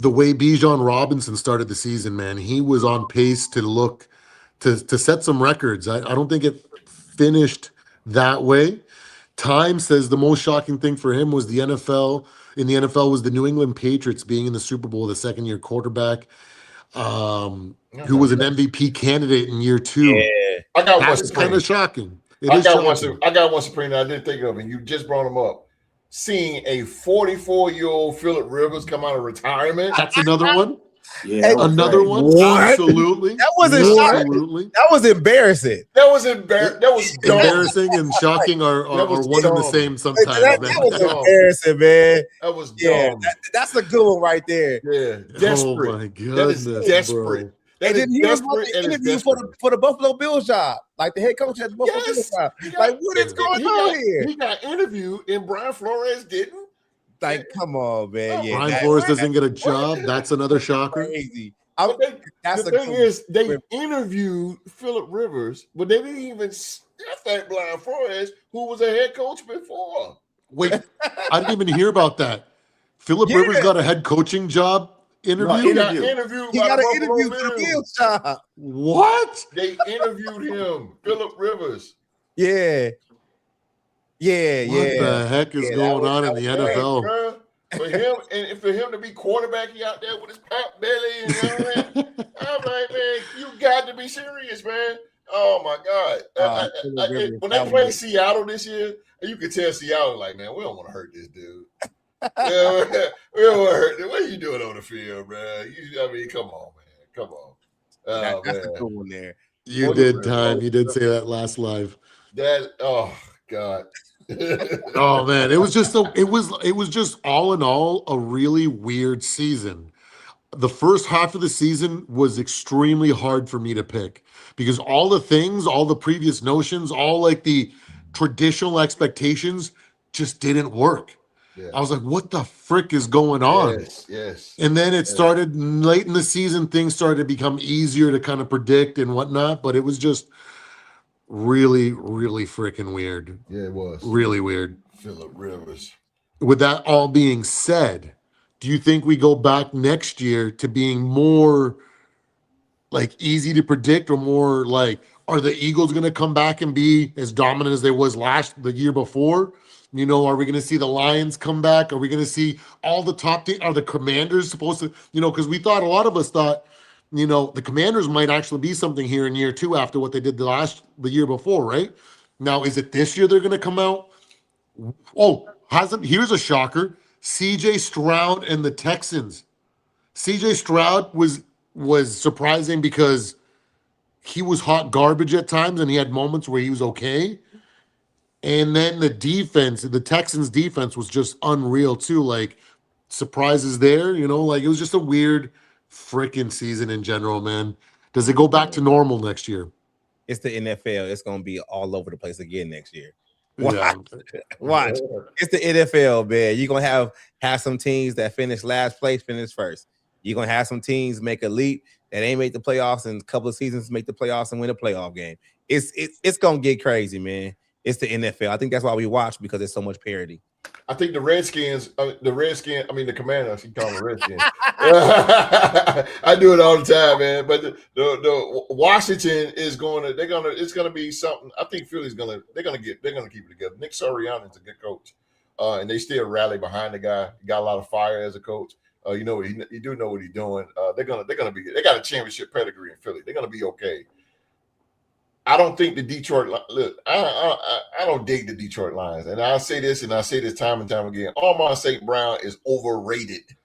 way Bijan Robinson started the season, man, he was on pace to set some records. I don't think it finished that way. Time says the most shocking thing for him was the NFL was the New England Patriots being in the Super Bowl, the second-year quarterback, who was an MVP candidate in year 2. Yeah. I got one. That's kind of shocking. I got one, Supreme, that I didn't think of, and you just brought him up. Seeing a 44-year-old Phillip Rivers come out of retirement. That's another one. Yeah, Another one. What? Absolutely. That wasn't shocking. Absolutely. That was embarrassing. That was embarrassing. That was dumb. Embarrassing and shocking are was one and the dumb. same sometimes. That man. was embarrassing, man. That was dumb. Yeah, that's a good one right there. Yeah, Oh desperate. my That goodness, is desperate. bro. That And is then he was about desperate to and it's interview desperate. for the Buffalo Bills job, like the head coach at the Buffalo Bills job. Like, what is going on here? He got interviewed and Brian Flores didn't. Like, come on, man. Yeah, Brian Flores doesn't get a job. That's another shocker. crazy. The thing is, they interviewed Phillip Rivers, but they didn't even sniff at Brian Flores, who was a head coach before. Wait, I didn't even hear about that. Phillip Rivers got a head coaching job interview? He got interviewed He by got the an interview Buffalo for the Bills. Bills job. What? They interviewed him, Phillip Rivers. Yeah. Yeah, What yeah. the heck is going on in the NFL? Bruh. For him and for him to be quarterbacking out there with his pop belly and all that, I'm like, man, you got to be serious, man. Oh my God! When they played Seattle this year, you could tell Seattle like, man, we don't want to hurt this dude. Yeah, we don't want to hurt this. What are you doing on the field, man? I mean, come on, man, come on. That's Man. a good one there. You did, Time. You did say that last live. Oh God. Oh man, it was just all in all a really weird season. The first half of the season was extremely hard for me to pick because all the previous notions, all like the traditional expectations just didn't work. Yeah. I was like, what the frick is going on? Yes. And then it started late in the season, things started to become easier to kind of predict and whatnot, but it was just really, really freaking weird. Yeah, it was. Really weird. Phillip Rivers. With that all being said, do you think we go back next year to being more like easy to predict or more like, are the Eagles going to come back and be as dominant as they was the year before? You know, are we going to see the Lions come back? Are we going to see all the top teams? Are the Commanders supposed to, because a lot of us thought, the Commanders might actually be something here in year 2 after what they did the year before, right? Now, is it this year they're going to come out? Oh, here's a shocker. CJ Stroud and the Texans. CJ Stroud was surprising because he was hot garbage at times and he had moments where he was okay. And then the Texans defense was just unreal too. Like surprises there, like it was just a weird freaking season in general, man. Does it go back to normal next year? It's the NFL. It's going to be all over the place again next year. Watch. It's the NFL, man. You're going to have some teams that finish last place, finish first. You're going to have some teams make a leap that ain't make the playoffs in a couple of seasons, make the playoffs and win a playoff game. It's going to get crazy, man. It's the NFL. I think that's why we watch because there's so much parity. I think the Commanders, you call them Redskins. I do it all the time, man. But the Washington is it's gonna be something. I think Philly's they're gonna keep it together. Nick Sirianni's a good coach, and they still rally behind the guy. He got a lot of fire as a coach. You do know what he's doing. They got a championship pedigree in Philly. They're gonna be okay. I don't think the Detroit look. I don't dig the Detroit Lions, and I say this time and time again. Amon St. Brown is overrated.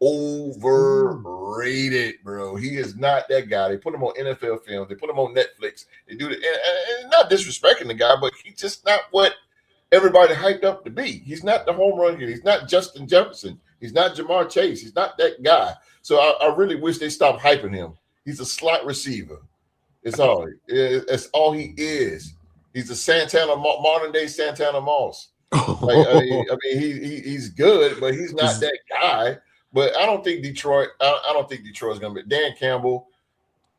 Overrated. overrated, bro. He is not that guy. They put him on NFL films. They put him on Netflix. They do it, and not disrespecting the guy, but he's just not what everybody hyped up to be. He's not the home run hitter. He's not Justin Jefferson. He's not Jamar Chase. He's not that guy. So I really wish they stopped hyping him. He's a slot receiver. It's all. It's all he is. He's a modern day Santana Moss. Like, I mean he's good, but he's not that guy. But I don't think Detroit. I don't think Detroit's going to be. Dan Campbell,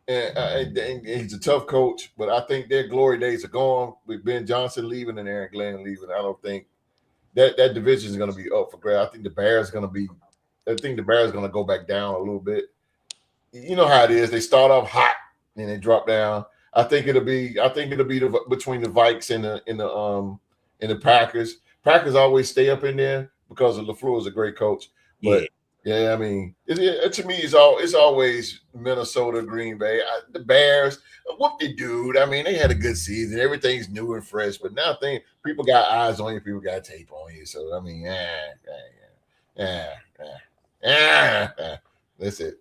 and he's a tough coach, but I think their glory days are gone with Ben Johnson leaving and Aaron Glenn leaving. I don't think that division is going to be up for grabs. I think the Bears going to go back down a little bit. You know how it is. They start off hot and they drop down. I think it'll be between the Vikes and the Packers. Packers always stay up in there because LaFleur is a great coach. But yeah, I mean, to me, it's always Minnesota, Green Bay, the Bears. What they do? I mean, they had a good season. Everything's new and fresh. But now people got eyes on you. People got tape on you. So I mean, that's it.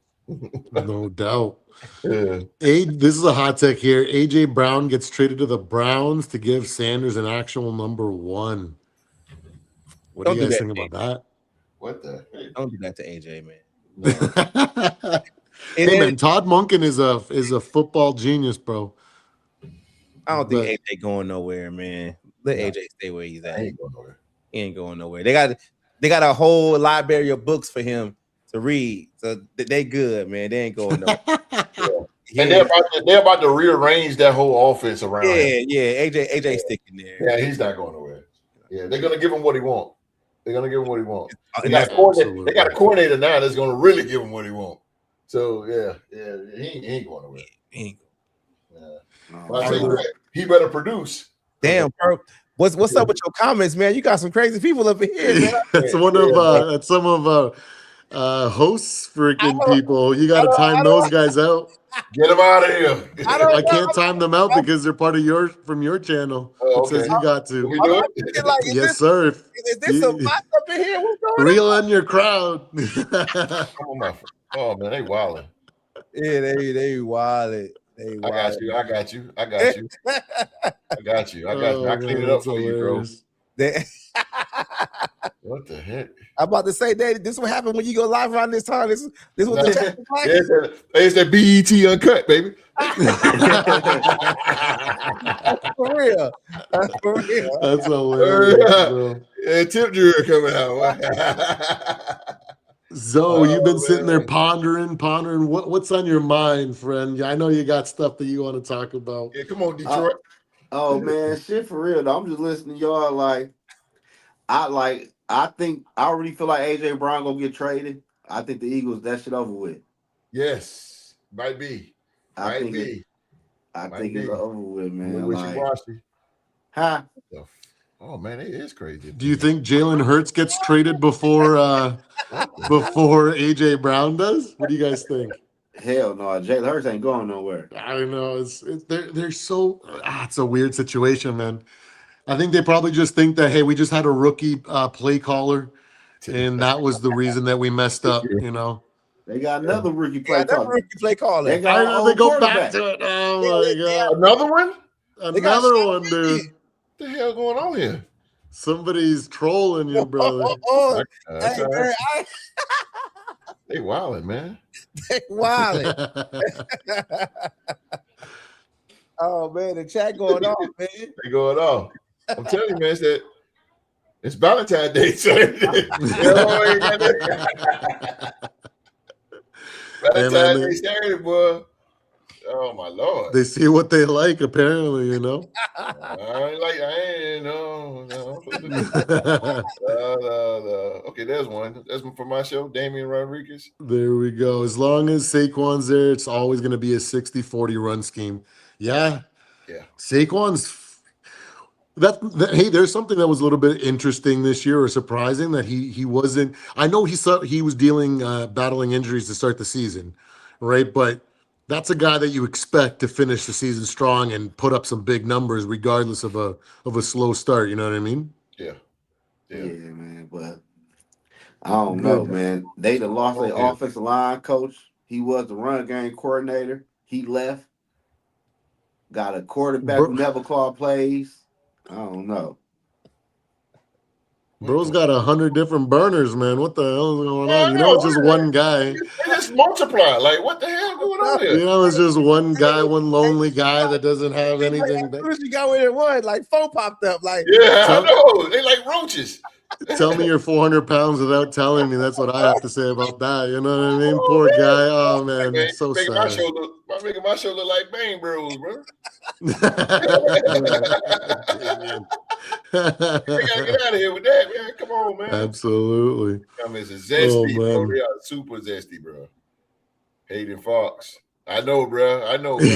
No doubt. Yeah. This is a hot take here. AJ Brown gets traded to the Browns to give Sanders an actual number 1. What do you guys think about that? What the heck? Don't do that to AJ, man. No. Hey man, Todd Monken is a football genius, bro. I don't think AJ going nowhere, man. Let AJ stay where he's at. He ain't going nowhere. They got a whole library of books for him to read. So they good, man. They ain't going nowhere. And they're about to rearrange that whole offense around him. Yeah. AJ sticking there. Yeah, he's not going nowhere. Yeah, they're gonna give him what he wants. They got a coordinator now that's gonna really give him what he wants. So he ain't going nowhere. He better produce. Damn, bro. What's up with your comments, man? You got some crazy people up in here, man. That's some of hosts freaking people. You got to time those guys out. Get them out of here. I can't time them out because they're part of your channel. It says you got to. We do it? Yes, sir. Is this some bots up in here? What's going Reel in your crowd. Oh man, they wilding. Yeah, they wilding. I got you. I cleaned it up for you, bro. What the heck? I'm about to say, Dave, this is what happened when you go live around this time. This was the chat. It's that BET uncut, baby. That's for real. That's hilarious, bro. Yeah, tip jury coming out. Zoe, you've been sitting there pondering. What's on your mind, friend? I know you got stuff that you want to talk about. Yeah, come on, Detroit. Oh man, shit for real though. I'm just listening to y'all. I think I already feel like AJ Brown gonna get traded. I think the Eagles, that shit over with. Yes, might be. I think it's over with, man. Wishy-washy. Huh? Oh man, it is crazy. Do you think Jalen Hurts gets traded before AJ Brown does? What do you guys think? Hell no, Jalen Hurts ain't going nowhere. I don't know. They're so it's a weird situation, man. I think they probably just think that, hey, we just had a rookie play caller, and that was the reason that we messed up, you know. They got another rookie play caller. They go back to it. Oh my god. Another one? Another one, dude. What the hell going on here? Somebody's trolling you, brother. They wilding, man. They wilding. Oh man, the chat going on, man. They going on. I'm telling you, man, it's Valentine's Day Saturday. Valentine's Day Saturday, boy. Oh my Lord. They see what they like, apparently, you know. No. Okay, there's one. That's one for my show, Damian Rodriguez. There we go. As long as Saquon's there, it's always going to be a 60-40 run scheme. Yeah. Saquon's hey, there's something that was a little bit interesting this year or surprising that he wasn't. I know he was battling injuries to start the season, right? But that's a guy that you expect to finish the season strong and put up some big numbers regardless of a slow start, you know what I mean? Yeah, man, but I don't know, man. They lost their offensive line coach. He was the run game coordinator. He left. Got a quarterback who never called plays. I don't know. Bro's got 100 different burners, man. What the hell is going on? I You know, know, it's just one guy. They just multiply. Like, what the hell going on here? You know, it's just one guy, one lonely guy that doesn't have anything. As soon as you got where it was, like four popped up. Like, Yeah, I know. They like roaches. Tell me you're 400 pounds without telling me. That's what I have to say about that. You know what I mean? Poor guy. Oh man, Man, so making sad. making my show look like Bang Bros, bro. We gotta get out of here with that, man. Come on, man. Absolutely. I mean, it's zesty, bro. man. They are super zesty, bro. Hayden Fox. I know, bro. I know, bro.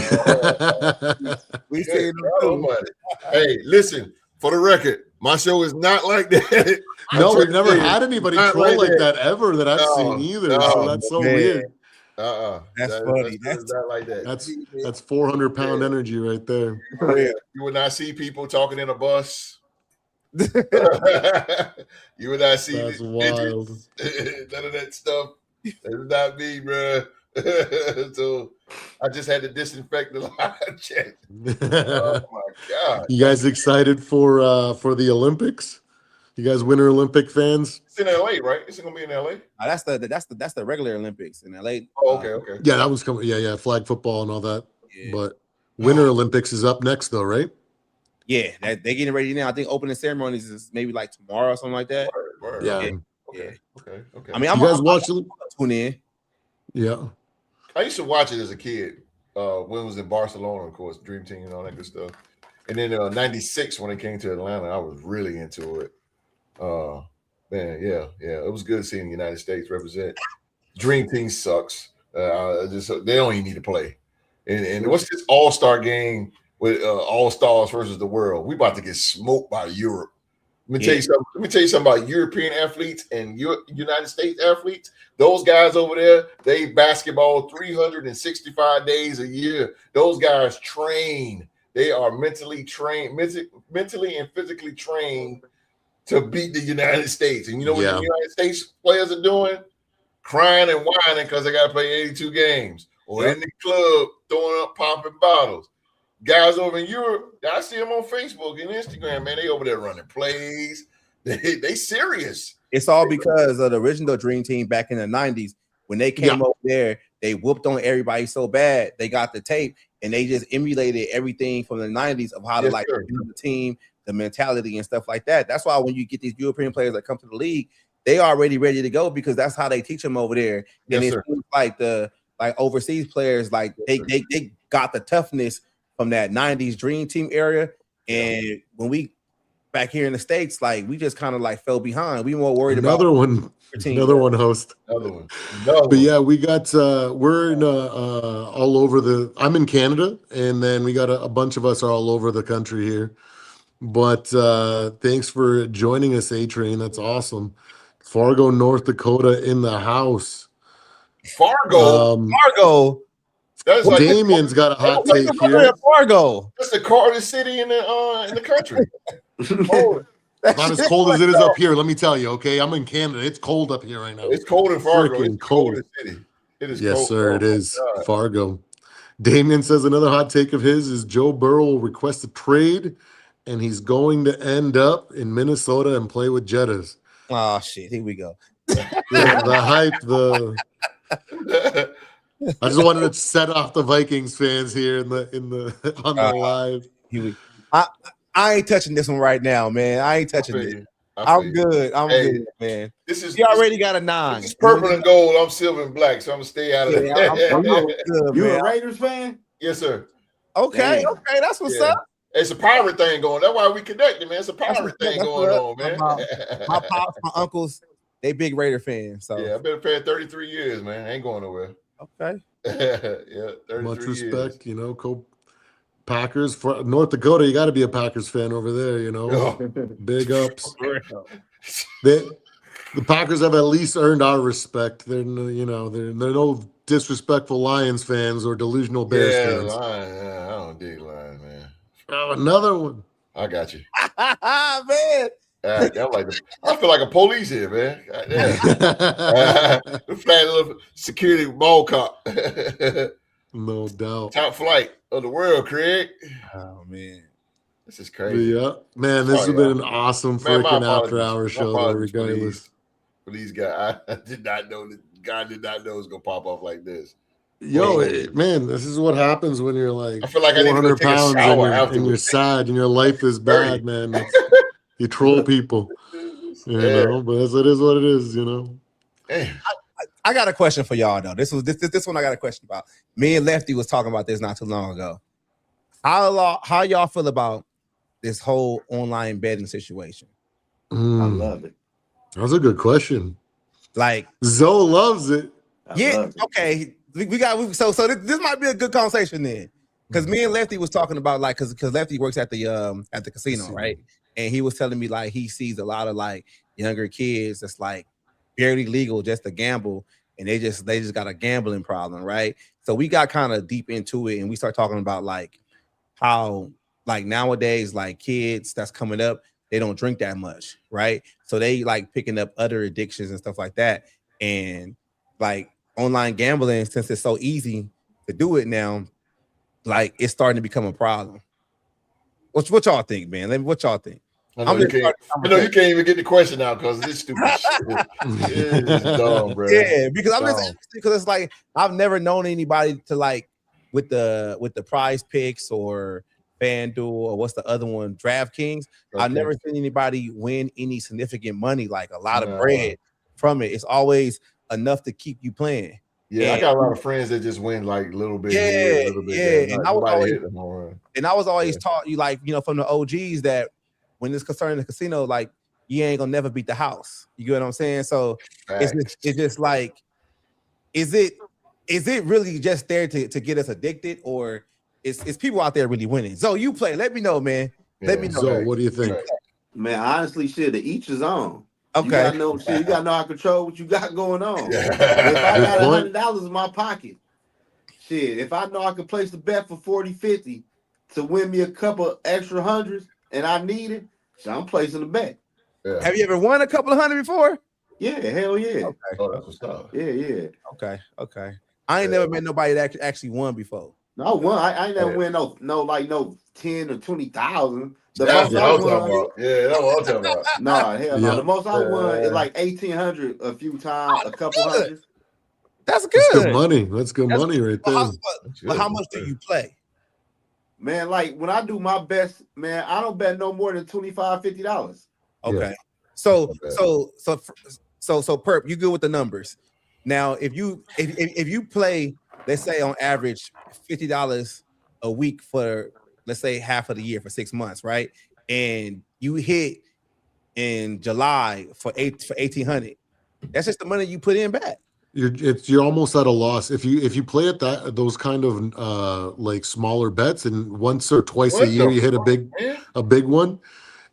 we see them Bro, too. hey, listen, for the record, my show is not like that. No, we've never had anybody troll like that ever that I've seen either. So that's so weird. That's funny. That's not like that. That's 400-pound energy right there. You would not see people talking in a bus. You would not see That's wild. none of that stuff. That's not me, bro. So I just had to disinfect the live chat. Oh my god! You guys excited for the Olympics? You guys Winter Olympic fans? It's in LA, right? It's gonna be in LA. That's the regular Olympics in LA. Oh, okay. Yeah, that was coming. Yeah, flag football and all that. Yeah. But Winter Olympics is up next, though, right? Yeah, they're getting ready now. I think opening ceremonies is maybe like tomorrow or something like that. Word. Yeah. Okay. I I mean, you I'm guys watch it? tune in. Yeah. I used to watch it as a kid. When it was in Barcelona, of course, Dream Team and all that good stuff. And then '96 when it came to Atlanta, I was really into it. Man, yeah, it was good seeing the United States represent. Dream Team sucks. They don't even need to play. And what's this all-star game with all-stars versus the world? We about to get smoked by Europe. Let me tell you something. Let me tell you something about European athletes and United States athletes. Those guys over there, they basketball 365 days a year. Those guys train. They are mentally and physically trained to beat the United States. And you know what the United States players are doing? Crying and whining because they got to play 82 games or in the club throwing up popping bottles. Guys over in Europe, I see them on Facebook and Instagram, man. They over there running plays. They serious. It's all because of the original Dream Team back in the 90s. When they came over there, they whooped on everybody so bad. They got the tape and they just emulated everything from the 90s of how to build the team, the mentality and stuff like that. That's why when you get these European players that come to the league, they already ready to go because that's how they teach them over there. And it seems like the overseas players, like they got the toughness from that 90s Dream Team era. And when we back here in the States, like we just kind of like fell behind. We more worried about another one host. Another one. But yeah, we got we're in all over I'm in Canada, and then we got a bunch of us are all over the country here. But thanks for joining us, A-Train. That's awesome. Fargo, North Dakota in the house. Fargo. That's like Damien's got a hot take here. Fargo. That's the coldest city in the country. Not as cold as it is up here. Let me tell you. Okay, I'm in Canada. It's cold up here right now. It's cold in Fargo. Freaking it's cold. City. It is. Yes, cold. sir. It is Fargo. Damien says another hot take of his is Joe Burrow will request a trade, and he's going to end up in Minnesota and play with Jettas. Oh shit! Here we go. The hype. I just wanted to set off the Vikings fans here on the live. I ain't touching this one right now, man. I ain't touching it. I'm good. I'm good, man. He already got a 9. It's purple and gold. I'm silver and black, so I'm gonna stay out of it. I'm good, You man. a Raiders fan? Yes, sir. Okay, that's what's up. It's a pirate thing going. That's why we connected, man. It's a pirate thing going on, man. My pops, my uncles, they big Raider fans. So yeah, I've been a fan 33 years, man. I ain't going nowhere. Okay. Yeah, 33 Much respect, years. Packers for North Dakota. You got to be a Packers fan over there, Big ups. The Packers have at least earned our respect. They're no disrespectful Lions fans or delusional Bears fans. I don't dig Lions, man. Oh, another one. I got you. Man, I feel like a police here, man. The flat little security ball cop. No doubt. Top flight of the world, Craig. Oh man. This is crazy. Yeah, man, this has been an awesome Man, my freaking after apologies. hour My show, though, apologies regardless. for these guys. I did not know that God did not know it was gonna pop off like this. Yo, man, this is what happens when you're like I feel like I need to go 400 take a pounds shower and you're afterwards. sad and your life is bad, man. You troll people, you know, but it is what it is, you know. I got a question for y'all though. This one I got a question about. Me and Lefty was talking about this not too long ago. How y'all feel about this whole online betting situation? I love it. That's a good question. Like Zoe loves it. Okay. So this might be a good conversation then. Because me and Lefty was talking about like because Lefty works at the casino, right? And he was telling me like he sees a lot of like younger kids that's like barely legal just to gamble, and they just got a gambling problem, right? So we got kind of deep into it, and we start talking about like how like nowadays like kids that's coming up, they don't drink that much, right? So they like picking up other addictions and stuff like that, and like online gambling, since it's so easy to do it now, like it's starting to become a problem. What y'all think, man? What y'all think? I know you can't even get the question out because this stupid shit is dumb, bro. Yeah, because I'm just because it's like I've never known anybody to like with the Prize Picks or FanDuel or what's the other one, DraftKings. Okay. I've never seen anybody win any significant money, like a lot of bread from it. It's always enough to keep you playing. Yeah, I got a lot of friends that just win like a little bit. Yeah, a little bit. Yeah. And I was always taught you like, you know, from the OGs that when it's concerning the casino, like you ain't gonna never beat the house. You get what I'm saying? So it's just like, is it really just there to get us addicted, or is people out there really winning? So you play. Let me know, man. Let me know. So what do you think? Man, honestly, shit, to each his own. Okay. You gotta know shit. You gotta know how to control what you got going on. If I got $100 in my pocket, shit, if I know I can place the bet for 40, 50 to win me a couple extra hundreds and I need it, so I'm placing the bet. Yeah. Have you ever won a couple of hundred before? Yeah, hell yeah. Okay. Oh, that's what's up. Yeah. Okay. I ain't never met nobody that actually won before. No, I won. I ain't never win no 10 or 20,000. That's what I'm talking about. Yeah, that's what I'm talking about. No, hell no. The most I won is like 1,800 a few times, a couple hundred. That's good. That's good money. That's good money right there. But how much do you play? Man, like when I do my best, man, I don't bet no more than $25, $50. Okay. Yeah. So Perp, you good with the numbers. Now, if you play, let's say on average $50 a week for, let's say, half of the year for 6 months, right? And you hit in July for 1,800. That's just the money you put in back. You're almost at a loss if you play at those kind of like smaller bets, and once or twice a year you hit a big one.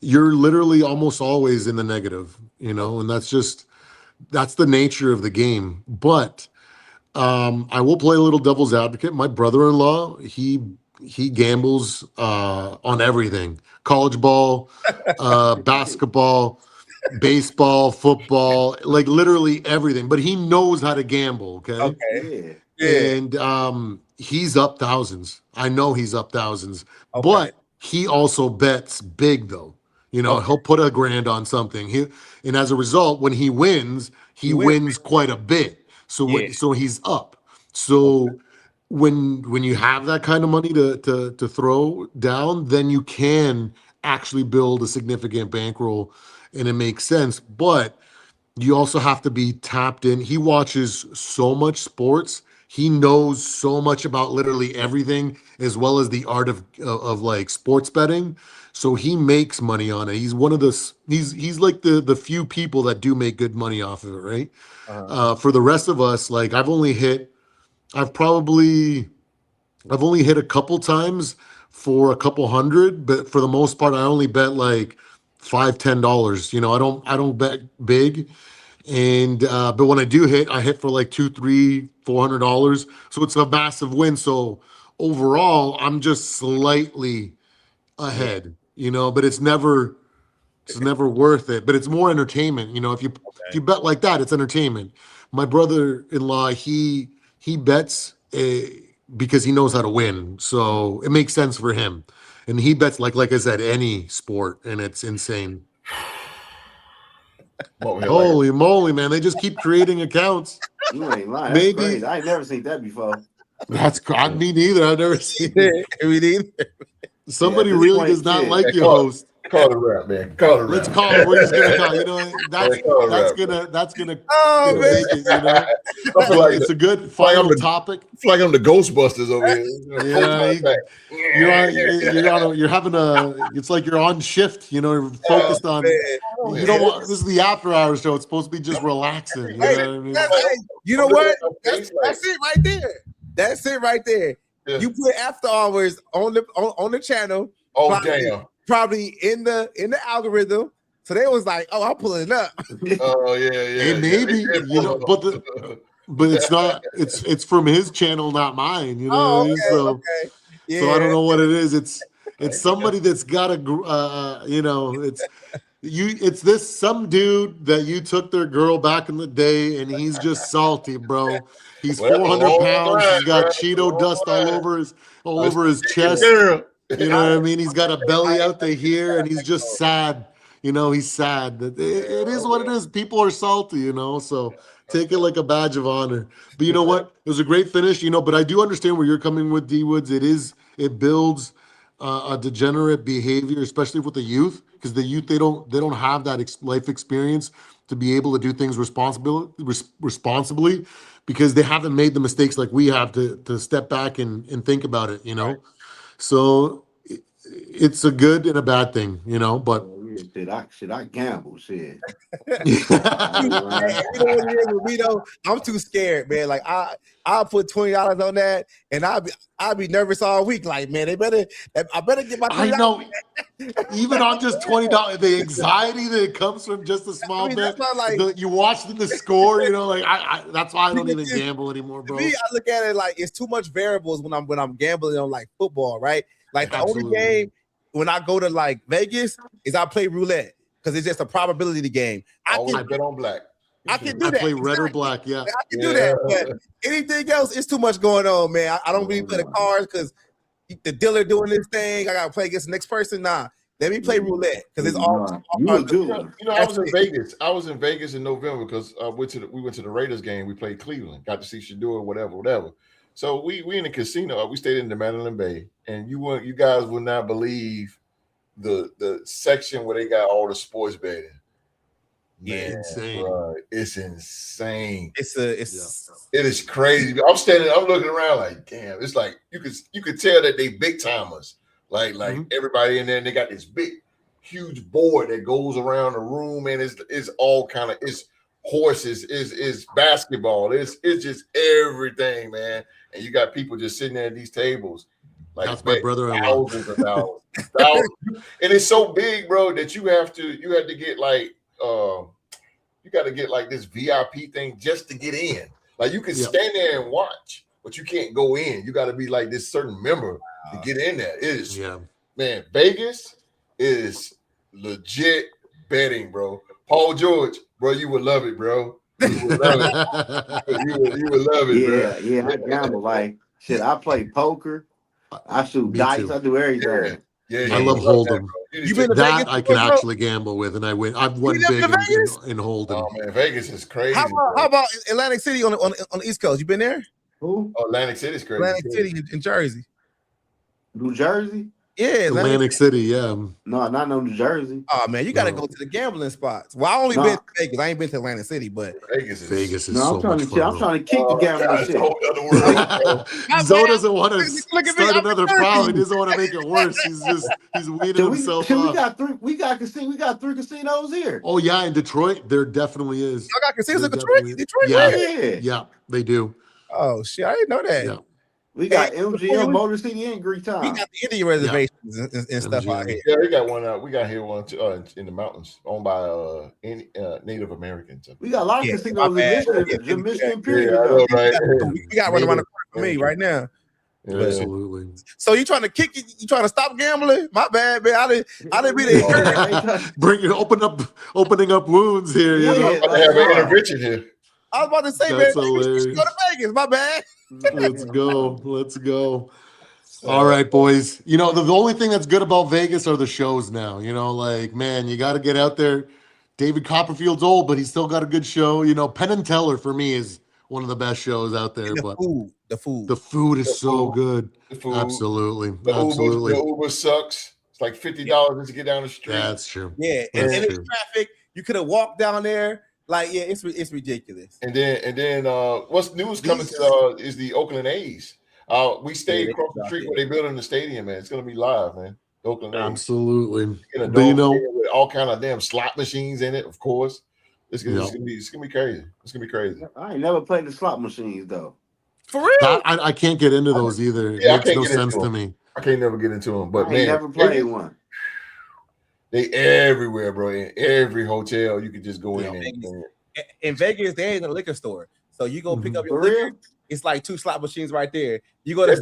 You're literally almost always in the negative, you know, and that's the nature of the game. But I will play a little devil's advocate. My brother-in-law, he gambles on everything: college ball, basketball, baseball, football, like literally everything. But he knows how to gamble. Okay. And he's up thousands. I know he's up thousands. Okay. But he also bets big though. You know, he'll put $1,000 on something. And as a result, when he wins, he wins quite a bit. So he's up. So when you have that kind of money to throw down, then you can actually build a significant bankroll, and it makes sense. But you also have to be tapped in. He watches so much sports. He knows so much about literally everything, as well as the art of like sports betting. So he makes money on it. He's one of he's like the few people that do make good money off of it, right? For the rest of us, like I've only hit a couple times for a couple hundred, but for the most part, I only bet like $5-10. You know, I don't bet big. And but when I do hit, I hit for like $200-$400. So it's a massive win. So overall, I'm just slightly ahead, you know, but it's never It's never worth it, but it's more entertainment. You know, if you bet like that, it's entertainment. My brother-in-law, he bets because he knows how to win, so it makes sense for him. And he bets like I said, any sport, and it's insane. Holy moly, man! They just keep creating accounts. You ain't lying. That's Maybe crazy. I ain't never seen that before. me neither. I've never seen it. We need. Somebody Yeah, at this really point, does not shit. like your host. Call it a wrap, man. Call it a wrap. Let's call it. We're just gonna call. You know, that's gonna Oh man. make it. You know, I feel like it's a good like final I'm the- topic. I feel like I'm the Ghostbusters over here. You're having a. It's like you're on shift. You know, you're focused on. You don't want. This is the after hours show. It's supposed to be just relaxing. You know what I mean? You know what? That's it right there. That's it right there. Yeah. You put after hours on the channel. Oh damn! Probably in the algorithm. So they was like, "Oh, I'm pulling it up." Oh yeah. Hey, maybe you know, but it's not. It's from his channel, not mine. You know. Okay, so so I don't know what it is. It's somebody that's got a you know. It's this some dude that you took their girl back in the day, and he's just salty, bro. He's 400 pounds. He's got Cheeto dust all over his chest. You know what I mean? He's got a belly out to here, and he's just sad. You know, he's sad. It is what it is. People are salty, you know, so take it like a badge of honor. But you know what? It was a great finish, you know, but I do understand where you're coming with, D Woods. It builds a degenerate behavior, especially with the youth, because the youth, they don't have that life experience to be able to do things responsibly because they haven't made the mistakes like we have to step back and think about it, you know? Right. So it's a good and a bad thing, you know, but should I gamble? Shit. You know what it is with me though? I'm too scared, man. Like I'll put $20 on that, and I'll be nervous all week. Like, man, I better get my $20. I know. Even on just $20, the anxiety that comes from just a small bet. You watch the score, you know, like I that's why I don't even gamble anymore, bro. To me, I look at it like it's too much variables when I'm gambling on like football, right? Like the only game when I go to like Vegas is I play roulette because it's just a probability game. I bet on black. I can do that. I play red or black, yeah. I can do that. But anything else, it's too much going on, man. I don't really play the cards because the dealer doing this thing. I gotta play against the next person. Nah, let me play roulette because it's all. You know, I was in Vegas. I was in Vegas in November because we went to the Raiders game. We played Cleveland. Got to see Shador, whatever. So we in the casino. We stayed in the Mandalay Bay, and you guys will not believe the section where they got all the sports betting. Man, insane. Bro, it's insane. It is crazy. I'm looking around like, damn. It's like you could tell that they big timers. Like everybody in there, and they got this big, huge board that goes around the room, and it's all kind of it's horses, is basketball, it's just everything, man. And you got people just sitting there at these tables, like that's my brother-in-law. Thousands of dollars. And it's so big, bro, that you have to get like you got to get like this VIP thing just to get in. Like you can stand there and watch, but you can't go in. You got to be like this certain member to get in there. It is, man. Vegas is legit betting, bro. Paul George, bro, you would love it, bro. You would love it. you would love it, bro. Yeah, I gamble. Like shit, I play poker. I shoot dice. Too. I do everything. Yeah, I love Hold'em. You been to that Vegas I can actually gamble with, and I win. I've won big in Hold'em. Oh man, Vegas is crazy. How about Atlantic City on the East Coast? You been there? Who? Oh, Atlantic City's crazy. Atlantic City in Jersey. New Jersey? Yeah, Atlantic City. Yeah. No, not no New Jersey. Oh man, you got to go to the gambling spots. Well, I only been to Vegas. I ain't been to Atlantic City, but Vegas is so much fun. I'm trying to kick the gambling shit. Zoe doesn't want to start another problem. He doesn't want to make it worse. He's weeding himself off. We got three casinos here. Oh yeah, in Detroit, there definitely is. I got casinos in Detroit. Yeah, they do. Oh shit, I didn't know that. Yeah. We got MGM, Motor City, and Greek Town. We got the Indian reservations and stuff out here. Yeah, we got one. We got here one in the mountains, owned by Native Americans. We got a lot of casinos in Michigan. Period. Yeah, right. We got one around the corner for me right now. Yeah. Absolutely. So you trying to kick it? You trying to stop gambling? My bad, man. I didn't mean to. Opening up wounds here, you Yeah, know. About to have an intervention here. I was about to say, That's man, we should go to hilarious. Vegas. My bad. Let's go. Let's go. All right, boys. You know, the only thing that's good about Vegas are the shows now. You know, like, man, you got to get out there. David Copperfield's old, but he's still got a good show. You know, Penn and Teller for me is one of the best shows out there. And But the food. the food is The so food. good. The food. Absolutely. The Absolutely. Uber sucks. It's like $50 just to get down the street. That's true. Yeah, and That's in true. traffic, you could have walked down there. Like, yeah, it's ridiculous. And then what's news coming to is the Oakland A's. We stayed across the street where they building the stadium, man. It's gonna be live, man. The Oakland A's. Absolutely. In a But you dome know, with all kind of damn slot machines in it, of course. It's gonna be crazy. It's gonna be crazy. I ain't never played the slot machines though. For real? I can't get into those either. Yeah, It makes no sense to me. I can't never get into them. But I man, ain't never played one. They everywhere, bro. In every hotel, you could just go in Vegas. and In Vegas, there ain't a liquor store. So you go pick up your For real? liquor. It's like 2 slot machines right there. You go to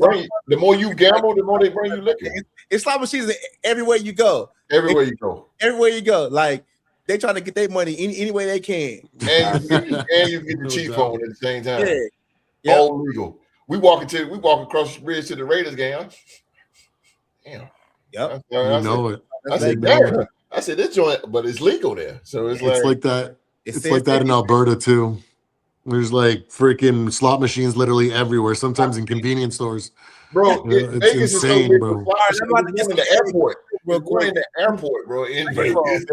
the more you gamble, the more they bring you liquor. it's slot machines everywhere you go. Everywhere you go. Everywhere you go. Like, they trying to get their money any way they can. And you get the cheap phone at the same time. Yeah. Yep. All legal. We walk across the bridge to the Raiders game. Damn. Yep. You know it. I said, damn. I said this joint, but it's legal there. So it's like that. It's like that in Alberta too. There's like freaking slot machines literally everywhere. Sometimes in convenience stores. Bro, it's Vegas insane, is so big bro. We're going in the airport. We're going in the airport, bro. In Vegas.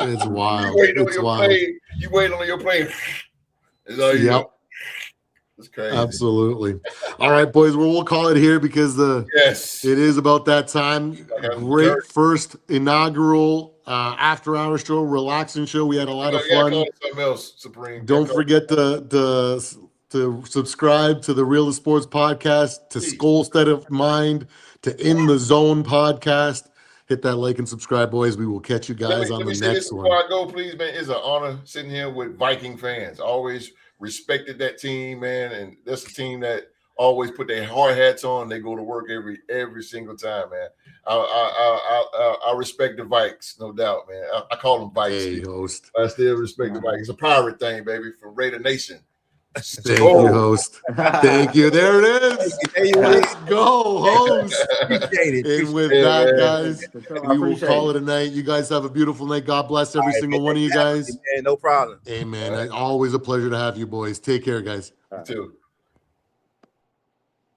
It's wild. It's wild. You wait on your plane. It's all you know. It's crazy. Absolutely. All right, boys. Well, we'll call it here because it is about that time. Great first inaugural after-hour show, relaxing show. We had a lot of fun. Something else, Supreme. Don't forget to subscribe to the Real2Sports podcast, to Skull State of Mind, to In the Zone podcast. Hit that like and subscribe, boys. We will catch you guys on the next one. Before I go, please, man, it's an honor sitting here with Viking fans. Always respected that team, man, and that's a team that always put their hard hats on. They go to work every single time, man. I respect the Vikes, no doubt, man. I call them Vikes. Hey, host. I still respect the Vikes. It's a pirate thing, baby, from Raider Nation. Thank you, host. Thank you. There it is. Let's go, host. And with that, guys, we will call it a night. You guys have a beautiful night. God bless every single one of you guys. No problem. Amen. Always a pleasure to have you boys. Take care, guys. You too.